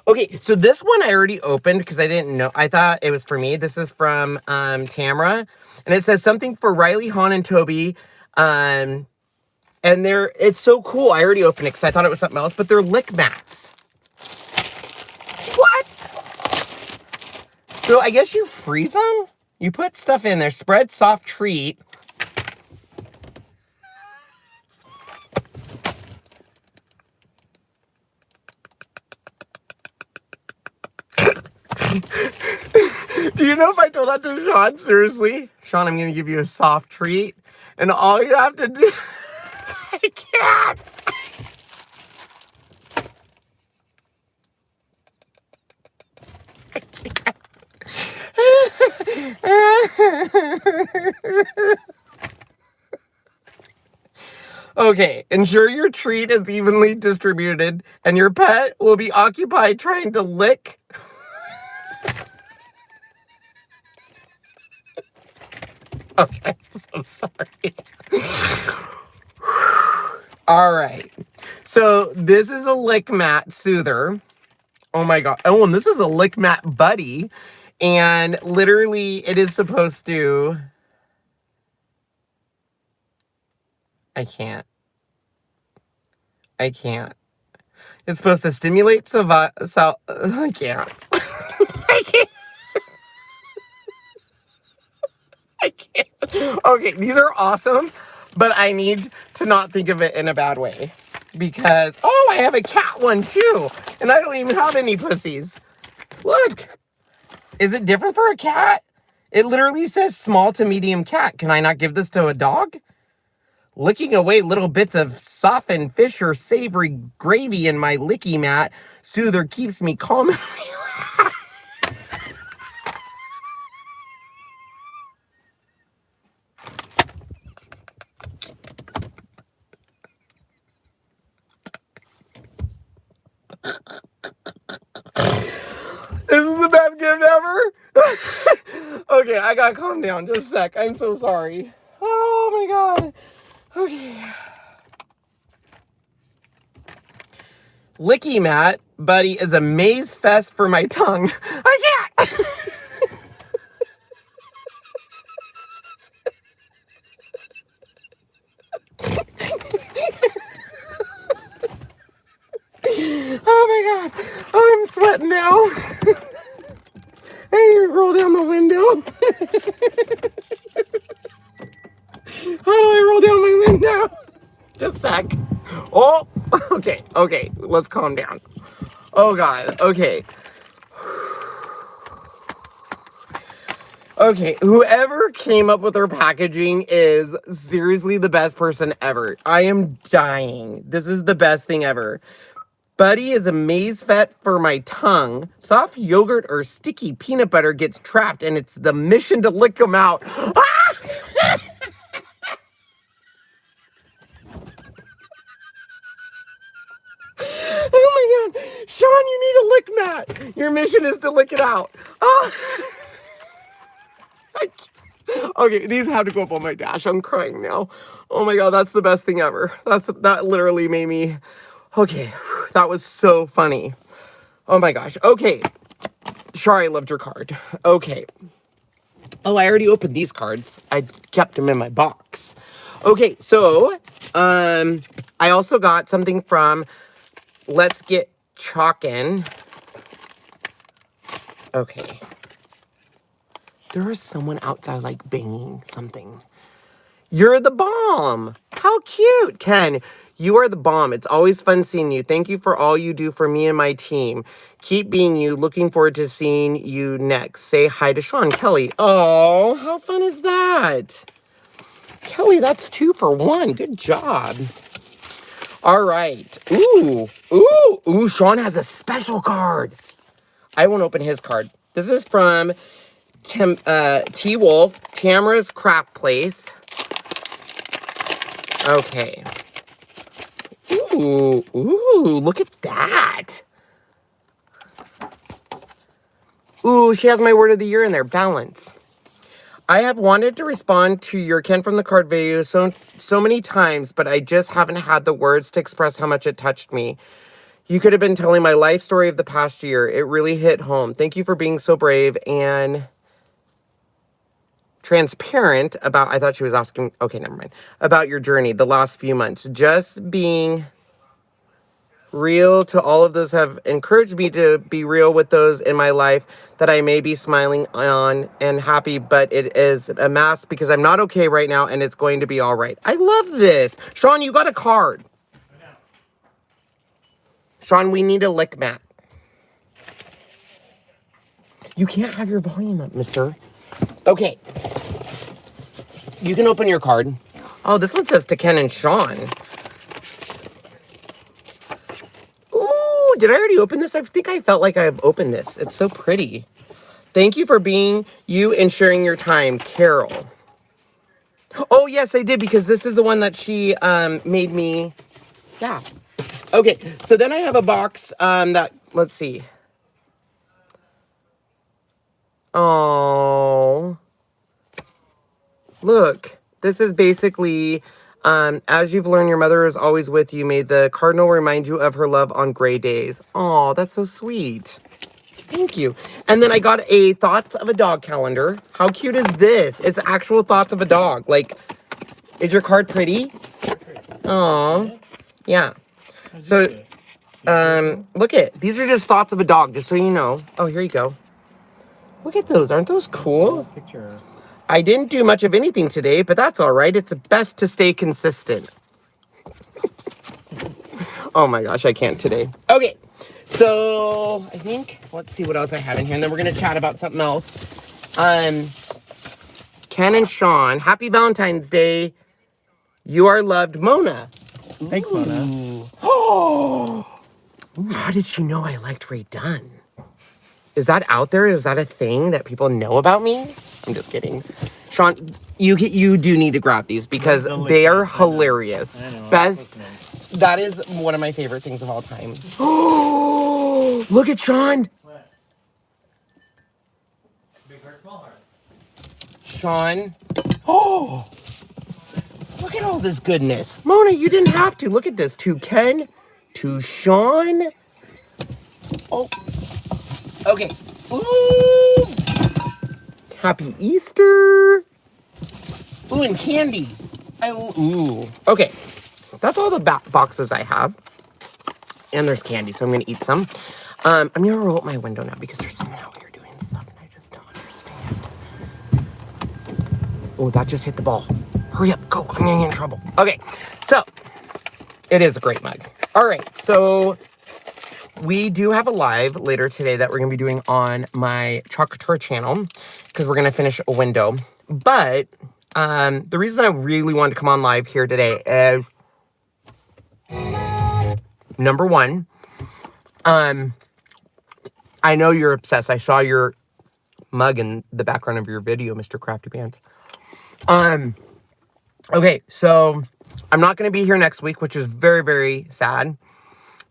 Okay, so this one I already opened because I didn't know. I thought it was for me. This is from Tamara. And it says something for Riley, Han, and Toby. And it's so cool. I already opened it because I thought it was something else. But they're lick mats. What? So I guess you freeze them? You put stuff in there. Spread soft treat. Do you know if I told that to Sean? Seriously? Sean, I'm going to give you a soft treat. And all you have to do... I can't. Okay, ensure your treat is evenly distributed and your pet will be occupied trying to lick. Okay, I'm sorry. All right. So this is a lick mat soother. Oh my God. Oh, and this is a lick mat buddy. And literally it is supposed to... I can't. It's supposed to stimulate I can't. I can't. Okay, these are awesome, but I need to not think of it in a bad way. Because, oh, I have a cat one too. And I don't even have any pussies. Look. Is it different for a cat? It literally says small to medium cat. Can I not give this to a dog? Licking away little bits of softened fish or savory gravy in my licky mat. Soother keeps me calm. This is the best gift ever. Okay, I gotta calm down just a sec. I'm so sorry. Oh my god. Okay. Licky mat, buddy, is a maze fest for my tongue. I can't. Oh my god. Oh, I'm sweating now. I need to roll down the window. How do I roll down my window? Just a sec. Oh, okay, let's calm down. Oh god, okay. Okay, whoever came up with our packaging is seriously the best person ever. I am dying. This is the best thing ever. Buddy is a maze fet for my tongue. Soft yogurt or sticky peanut butter gets trapped and it's the mission to lick them out. Ah! Oh my god. Sean, you need a lick mat. Your mission is to lick it out. Ah! Okay, these have to go up on my dash. I'm crying now. Oh my god, that's the best thing ever. That literally made me... Okay, that was so funny. Oh my gosh. Okay. Sorry, I loved your card. Okay. Oh, I already opened these cards. I kept them in my box. Okay, so I also got something from Let's Get Chalkin'. Okay. There is someone outside like banging something. You're the bomb. How cute, Ken. You are the bomb. It's always fun seeing you. Thank you for all you do for me and my team. Keep being you. Looking forward to seeing you next. Say hi to Sean. Kelly. Oh, how fun is that? Kelly, that's 2 for 1. Good job. All right. Ooh, Sean has a special card. I won't open his card. This is from T Wolf, Tamara's Craft Place. Okay. Ooh, look at that. Ooh, she has my word of the year in there, balance. I have wanted to respond to your Ken from the Card video so many times, but I just haven't had the words to express how much it touched me. You could have been telling my life story of the past year. It really hit home. Thank you for being so brave and transparent about, I thought she was asking, okay, never mind, about your journey the last few months. Just being real to all of those have encouraged me to be real with those in my life that I may be smiling on and happy, but it is a mask because I'm not okay right now and it's going to be all right. I love this. Sean, you got a card. Sean, we need a lick mat. You can't have your volume up, mister. Okay. You can open your card. Oh, this one says to Ken and Sean. Ooh, did I already open this? I think I felt like I've opened this. It's so pretty. Thank you for being you and sharing your time, Carol. Oh, yes, I did, because this is the one that she made me. Yeah. Okay, so then I have a box that, let's see. Oh. Look, this is basically, as you've learned, your mother is always with you. May the cardinal remind you of her love on gray days. Oh, that's so sweet. Thank you. And then I got a Thoughts of a Dog calendar. How cute is this? It's actual thoughts of a dog. Like, is your card pretty? Oh, yeah. So, look at, these are just thoughts of a dog, just so you know. Oh, here you go. Look at those. Aren't those cool? Picture. I didn't do much of anything today, but that's all right. It's best to stay consistent. Oh my gosh, I can't today. Okay, so I think, let's see what else I have in here, and then we're going to chat about something else. Ken and Sean, happy Valentine's Day. You are loved, Mona. Thanks, Mona. Oh, how did she know I liked Ray Dunn? Is that out there? Is that a thing that people know about me? I'm just kidding. Sean, you do need to grab these because they are hilarious. I know. Best. That is one of my favorite things of all time. Oh, look at Sean. What? Big heart, small heart. Sean. Oh, look at all this goodness. Mona, you didn't have to. Look at this. To Ken, to Sean. Oh, okay. Ooh. Happy Easter. Ooh, and candy. Ooh. Okay. That's all the boxes I have. And there's candy, so I'm going to eat some. I'm going to roll up my window now because there's someone out here doing stuff and I just don't understand. Oh, that just hit the ball. Hurry up, go. I'm going to get in trouble. Okay, so it is a great mug. All right, so we do have a live later today that we're going to be doing on my Chocolateur channel because we're going to finish a window. But the reason I really wanted to come on live here today is, number one, I know you're obsessed. I saw your mug in the background of your video, Mr. Crafty Pants. Okay, so I'm not going to be here next week, which is very, very sad.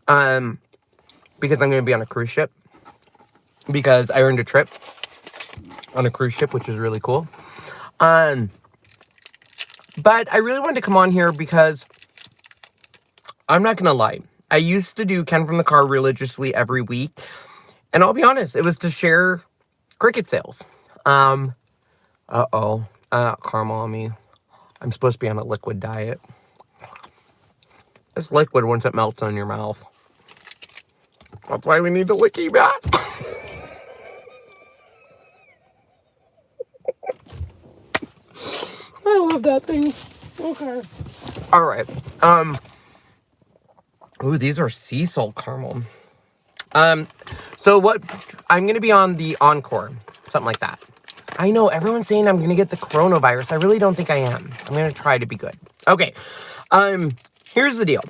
Because I'm going to be on a cruise ship. Because I earned a trip on a cruise ship, which is really cool. But I really wanted to come on here because I'm not going to lie. I used to do Ken from the Car religiously every week. And I'll be honest, it was to share Cricut sales. Caramel on me. I'm supposed to be on a liquid diet. It's liquid once it melts in your mouth. That's why we need the licky mat. I love that thing. Okay. All right. Ooh, these are sea salt caramel. So what, I'm going to be on the Encore, something like that. I know everyone's saying I'm going to get the coronavirus. I really don't think I am. I'm going to try to be good. Okay. Here's the deal.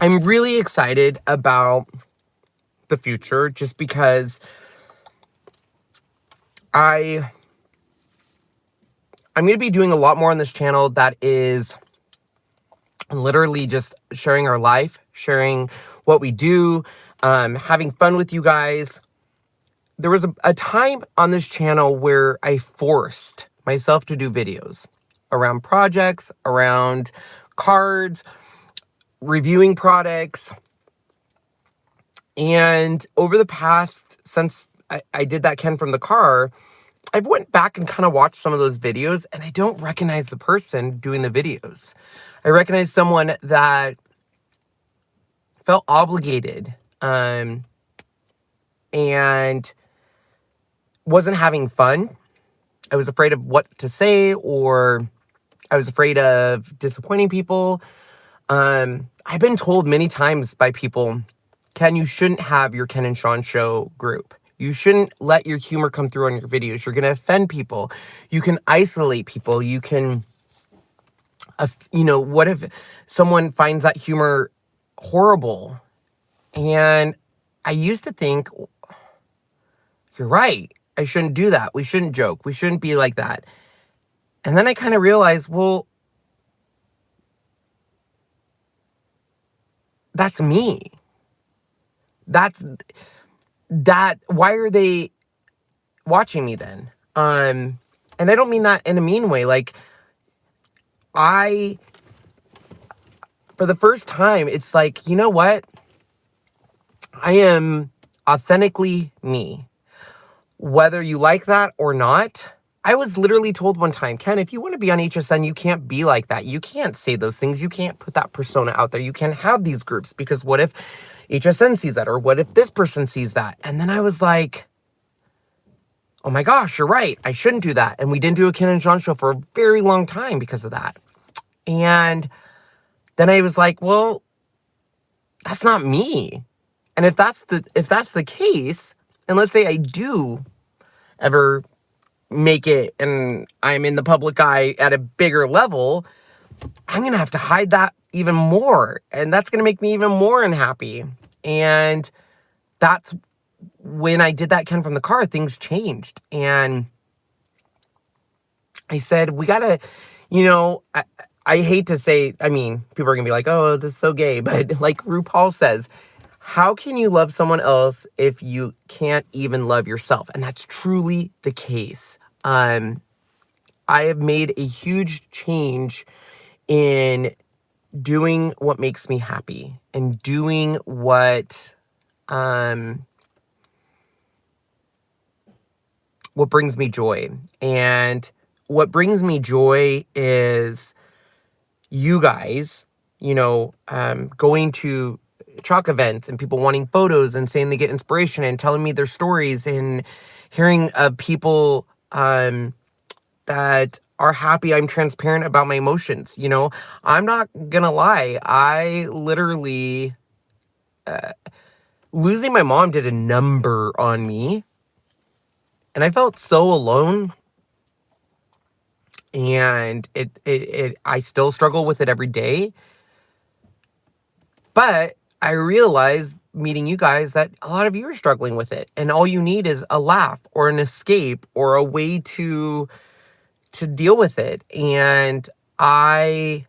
I'm really excited about the future just because I'm going to be doing a lot more on this channel that is literally just sharing our life, sharing what we do, having fun with you guys. There was a time on this channel where I forced myself to do videos around projects, around cards, reviewing products. And over the past, since I did that Ken from the Car, I've went back and kind of watched some of those videos and I don't recognize the person doing the videos. I recognize someone that felt obligated and wasn't having fun. I was afraid of what to say, or I was afraid of disappointing people. I've been told many times by people, Ken, you shouldn't have your Ken and Sean show group. You shouldn't let your humor come through on your videos. You're going to offend people. You can isolate people. You can, what if someone finds that humor horrible? And I used to think, you're right. I shouldn't do that. We shouldn't joke. We shouldn't be like that. And then I kind of realized, well, that's me. Why are they watching me then? And I don't mean that in a mean way. Like, for the first time, it's like, you know what? I am authentically me. Whether you like that or not, I was literally told one time, Ken, if you want to be on HSN, you can't be like that. You can't say those things. You can't put that persona out there. You can't have these groups because what if HSN sees that? Or what if this person sees that? And then I was like, oh my gosh, you're right. I shouldn't do that. And we didn't do a Ken and Sean show for a very long time because of that. And then I was like, well, that's not me. And if that's the case, and let's say I do ever make it and I'm in the public eye at a bigger level, I'm going to have to hide that even more. And that's going to make me even more unhappy. And that's when I did that Ken from the car, things changed. And I said, we got to, I hate to say, I mean, people are going to be like, oh, this is so gay. But like RuPaul says, how can you love someone else if you can't even love yourself? And that's truly the case. I have made a huge change in doing what makes me happy and doing what brings me joy. And what brings me joy is you guys, going to chalk events and people wanting photos and saying they get inspiration and telling me their stories and hearing people that are happy I'm transparent about my emotions. I'm not gonna lie. I literally, losing my mom did a number on me. And I felt so alone. And I still struggle with it every day. But I realized meeting you guys that a lot of you are struggling with it. And all you need is a laugh or an escape or a way to deal with it. And I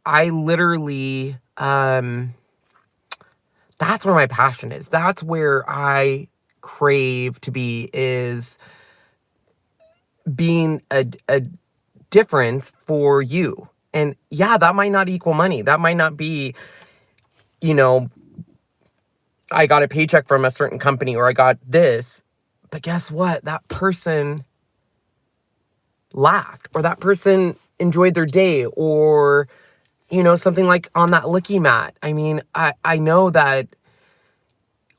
literally, that's where my passion is. That's where I crave to be, is being a difference for you. And yeah, that might not equal money. That might not be, I got a paycheck from a certain company or I got this. But guess what? That person laughed, or that person enjoyed their day, or, something like on that licky mat. I mean, I know that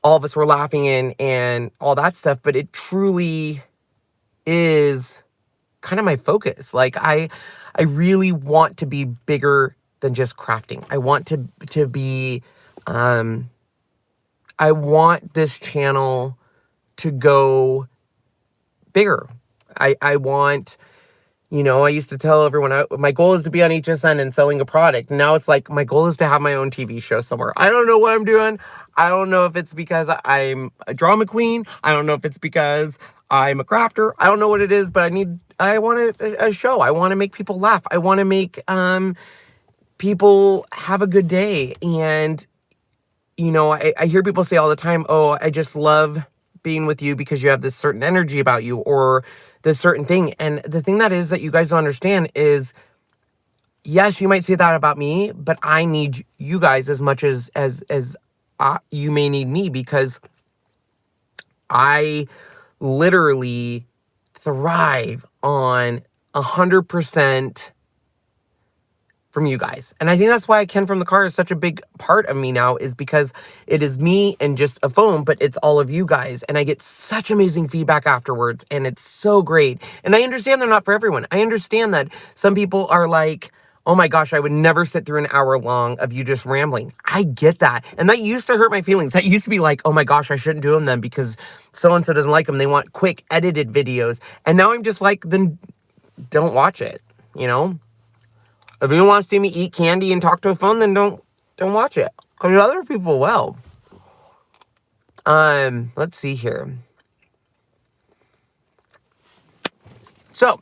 all of us were laughing and all that stuff, but it truly is kind of my focus. Like I really want to be bigger than just crafting. I want to be, I want this channel to go bigger. I want, I used to tell everyone my goal is to be on HSN and selling a product. Now it's like, my goal is to have my own TV show somewhere. I don't know what I'm doing. I don't know if it's because I'm a drama queen. I don't know if it's because I'm a crafter. I don't know what it is, but I want a show. I want to make people laugh. I want to make people have a good day. And, I hear people say all the time, oh, I just love being with you because you have this certain energy about you or this certain thing. And the thing that is that you guys don't understand is, yes, you might say that about me, but I need you guys as much as you may need me, because I literally thrive on 100% from you guys. And I think that's why Ken from the car is such a big part of me now, is because it is me and just a phone, but it's all of you guys. And I get such amazing feedback afterwards, and it's so great. And I understand they're not for everyone. I understand that some people are like, oh my gosh, I would never sit through an hour long of you just rambling. I get that. And that used to hurt my feelings. That used to be like, oh my gosh, I shouldn't do them then because so-and-so doesn't like them. They want quick edited videos. And now I'm just like, then don't watch it, If you don't want to see me eat candy and talk to a phone, then don't watch it. Because other people will. Let's see here. So,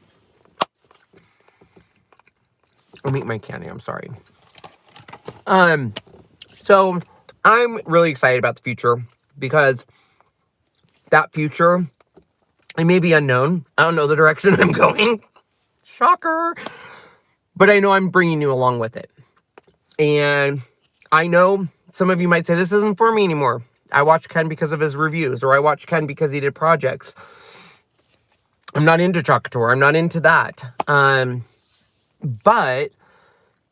I'll eat my candy, I'm sorry. So I'm really excited about the future, because that future, it may be unknown. I don't know the direction I'm going. Shocker. But I know I'm bringing you along with it. And I know some of you might say, this isn't for me anymore. I watch Ken because of his reviews, or I watch Ken because he did projects. I'm not into Chalk Tour. I'm not into that. But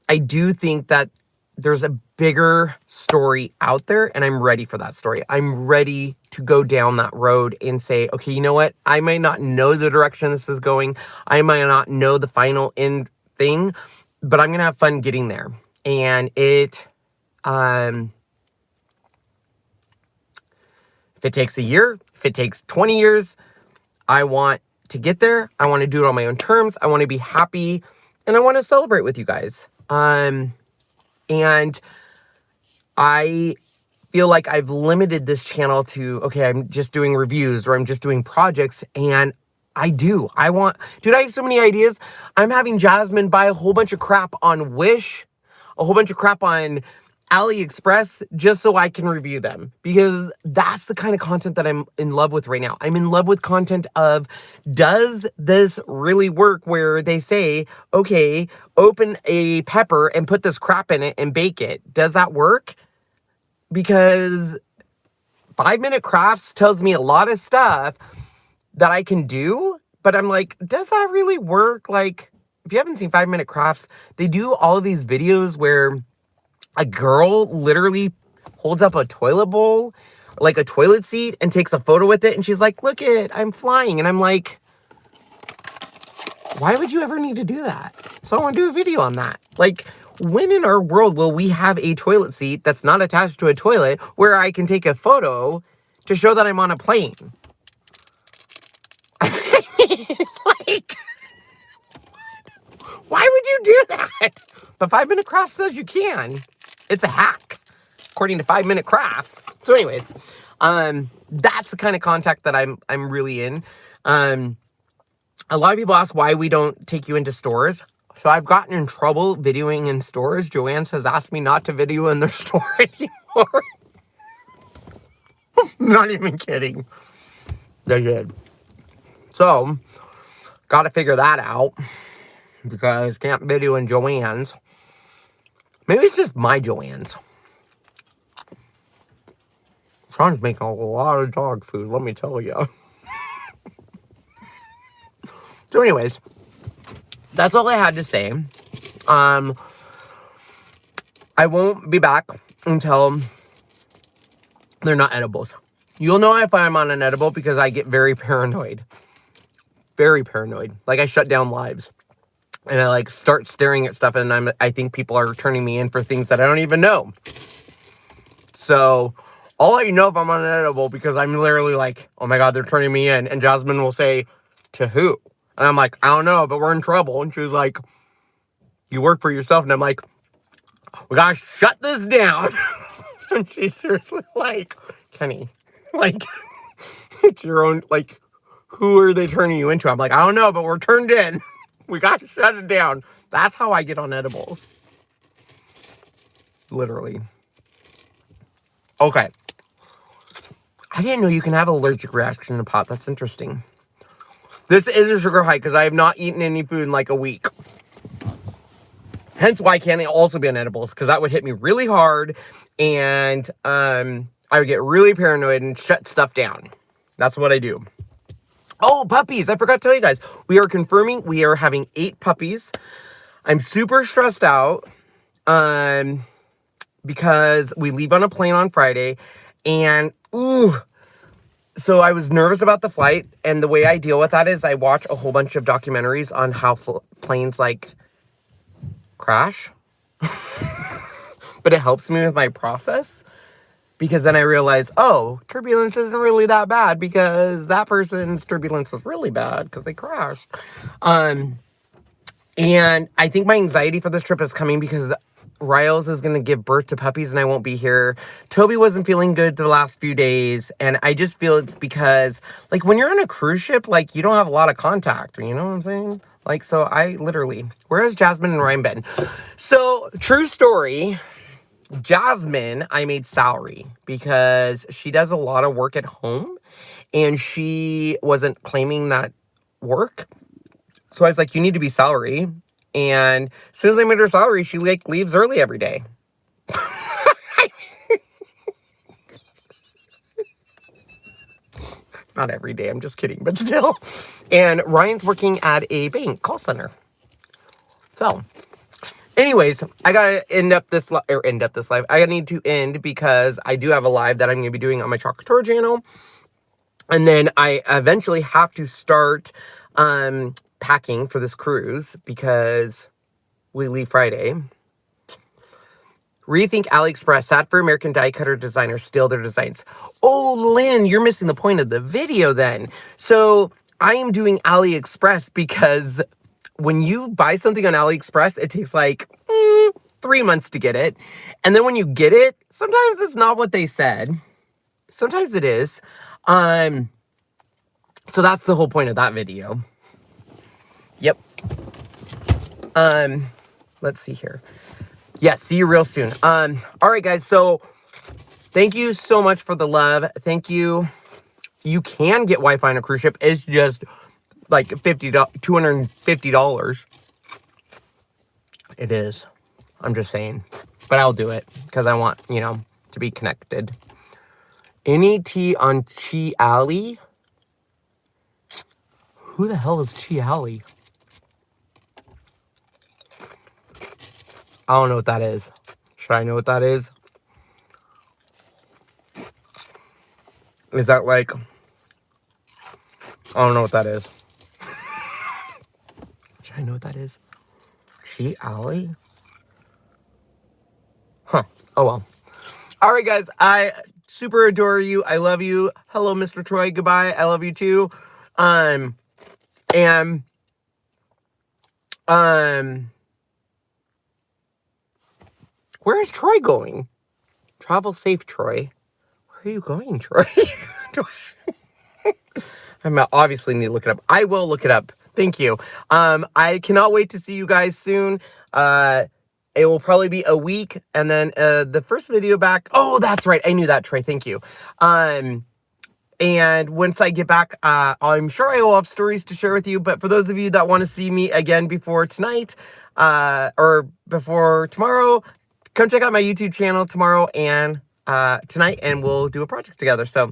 I do think that there's a bigger story out there, and I'm ready for that story. I'm ready to go down that road and say, okay, you know what? I might not know the direction this is going. I might not know the final end thing, but I'm going to have fun getting there. And if it takes a year, if it takes 20 years, I want to get there. I want to do it on my own terms. I want to be happy, and I want to celebrate with you guys. And I feel like I've limited this channel to, okay, I'm just doing reviews or I'm just doing projects, and dude, I have so many ideas. I'm having Jasmine buy a whole bunch of crap on Wish, a whole bunch of crap on AliExpress, just so I can review them, because that's the kind of content that I'm in love with right now. I'm in love with content of, does this really work, where they say, okay, open a pepper and put this crap in it and bake it. Does that work? Because 5-Minute Crafts tells me a lot of stuff that I can do, but I'm like, does that really work? Like, if you haven't seen 5-Minute Crafts, they do all of these videos where a girl literally holds up a toilet bowl, like a toilet seat, and takes a photo with it, and she's like, look it, I'm flying. And I'm like, why would you ever need to do that? So I want to do a video on that. Like, when in our world will we have a toilet seat that's not attached to a toilet where I can take a photo to show that I'm on a plane? Like, why would you do that? But 5-Minute Crafts says you can. It's a hack, according to 5-Minute Crafts. So anyways, that's the kind of contact that I'm really in. A lot of people ask why we don't take you into stores. So I've gotten in trouble videoing in stores. Joanne has asked me not to video in their store anymore. Not even kidding. They did. So, got to figure that out, because can't video in Joanne's. Maybe it's just my Joanne's. Sean's making a lot of dog food, let me tell you. So anyways, that's all I had to say. I won't be back until they're not edibles. You'll know if I'm on an edible because I get very paranoid. Very paranoid. Like, I shut down lives. And I like start staring at stuff, and I think people are turning me in for things that I don't even know. So I'll let you know if I'm on an edible, because I'm literally like, oh my God, they're turning me in. And Jasmine will say, to who? And I'm like, I don't know, but we're in trouble. And she's like, you work for yourself. And I'm like, we gotta shut this down. And she's seriously like, Kenny, like, it's your own, like, who are they turning you into? I'm like, I don't know, but we're turned in. We got to shut it down. That's how I get on edibles. Literally. Okay. I didn't know you can have an allergic reaction in a pot. That's interesting. This is a sugar high because I have not eaten any food in like a week. Hence why I can't also be on edibles, because that would hit me really hard, and I would get really paranoid and shut stuff down. That's what I do. Oh, puppies. I forgot to tell you guys. We are confirming we are having 8 puppies. I'm super stressed out because we leave on a plane on Friday, and so I was nervous about the flight, and the way I deal with that is I watch a whole bunch of documentaries on how planes like crash. But it helps me with my process, because then I realize, oh, turbulence isn't really that bad, because that person's turbulence was really bad because they crashed. And I think my anxiety for this trip is coming because Riles is going to give birth to puppies and I won't be here. Toby wasn't feeling good the last few days, and I just feel it's because, like, when you're on a cruise ship, like, you don't have a lot of contact, you know what I'm saying? Like, so I literally, where's Jasmine and Ryan been? So, true story, Jasmine, I made salary because she does a lot of work at home and she wasn't claiming that work. So I was like, you need to be salary. And as soon as I made her salary, she like leaves early every day. Not every day, I'm just kidding, but still. And Ryan's working at a bank call center. So Anyways, I gotta end up this live. I need to end because I do have a live that I'm gonna be doing on my Chocolate channel. And then I eventually have to start packing for this cruise because we leave Friday. Rethink AliExpress. Sad for American die cutter designers steal their designs. Oh, Lynn, you're missing the point of the video then. So I am doing AliExpress because when you buy something on AliExpress, it takes like 3 months to get it. And then when you get it, sometimes it's not what they said. Sometimes it is. So that's the whole point of that video. Yep. Let's see here. Yeah, see you real soon. All right, guys. So thank you so much for the love. Thank you. You can get Wi-Fi on a cruise ship. It's just like $250. It is. I'm just saying. But I'll do it because I want, you know, to be connected. Any tea on Chi Alley? Who the hell is Chi Alley? I don't know what that is. Should I know what that is? Is that like... I don't know what that is. Should I know what that is? Chi Alley? Huh. Oh well. Alright guys, I super adore you. I love you. Hello, Mr. Troy. Goodbye. I love you too. Where is Troy going? Travel safe, Troy. Where are you going, Troy? I obviously need to look it up. I will look it up. Thank you. I cannot wait to see you guys soon. It will probably be a week, and then the first video back. Oh, that's right. I knew that, Troy. Thank you. And once I get back, I'm sure I will have stories to share with you. But for those of you that want to see me again before tonight, or before tomorrow, come check out my YouTube channel tomorrow and tonight, and we'll do a project together. So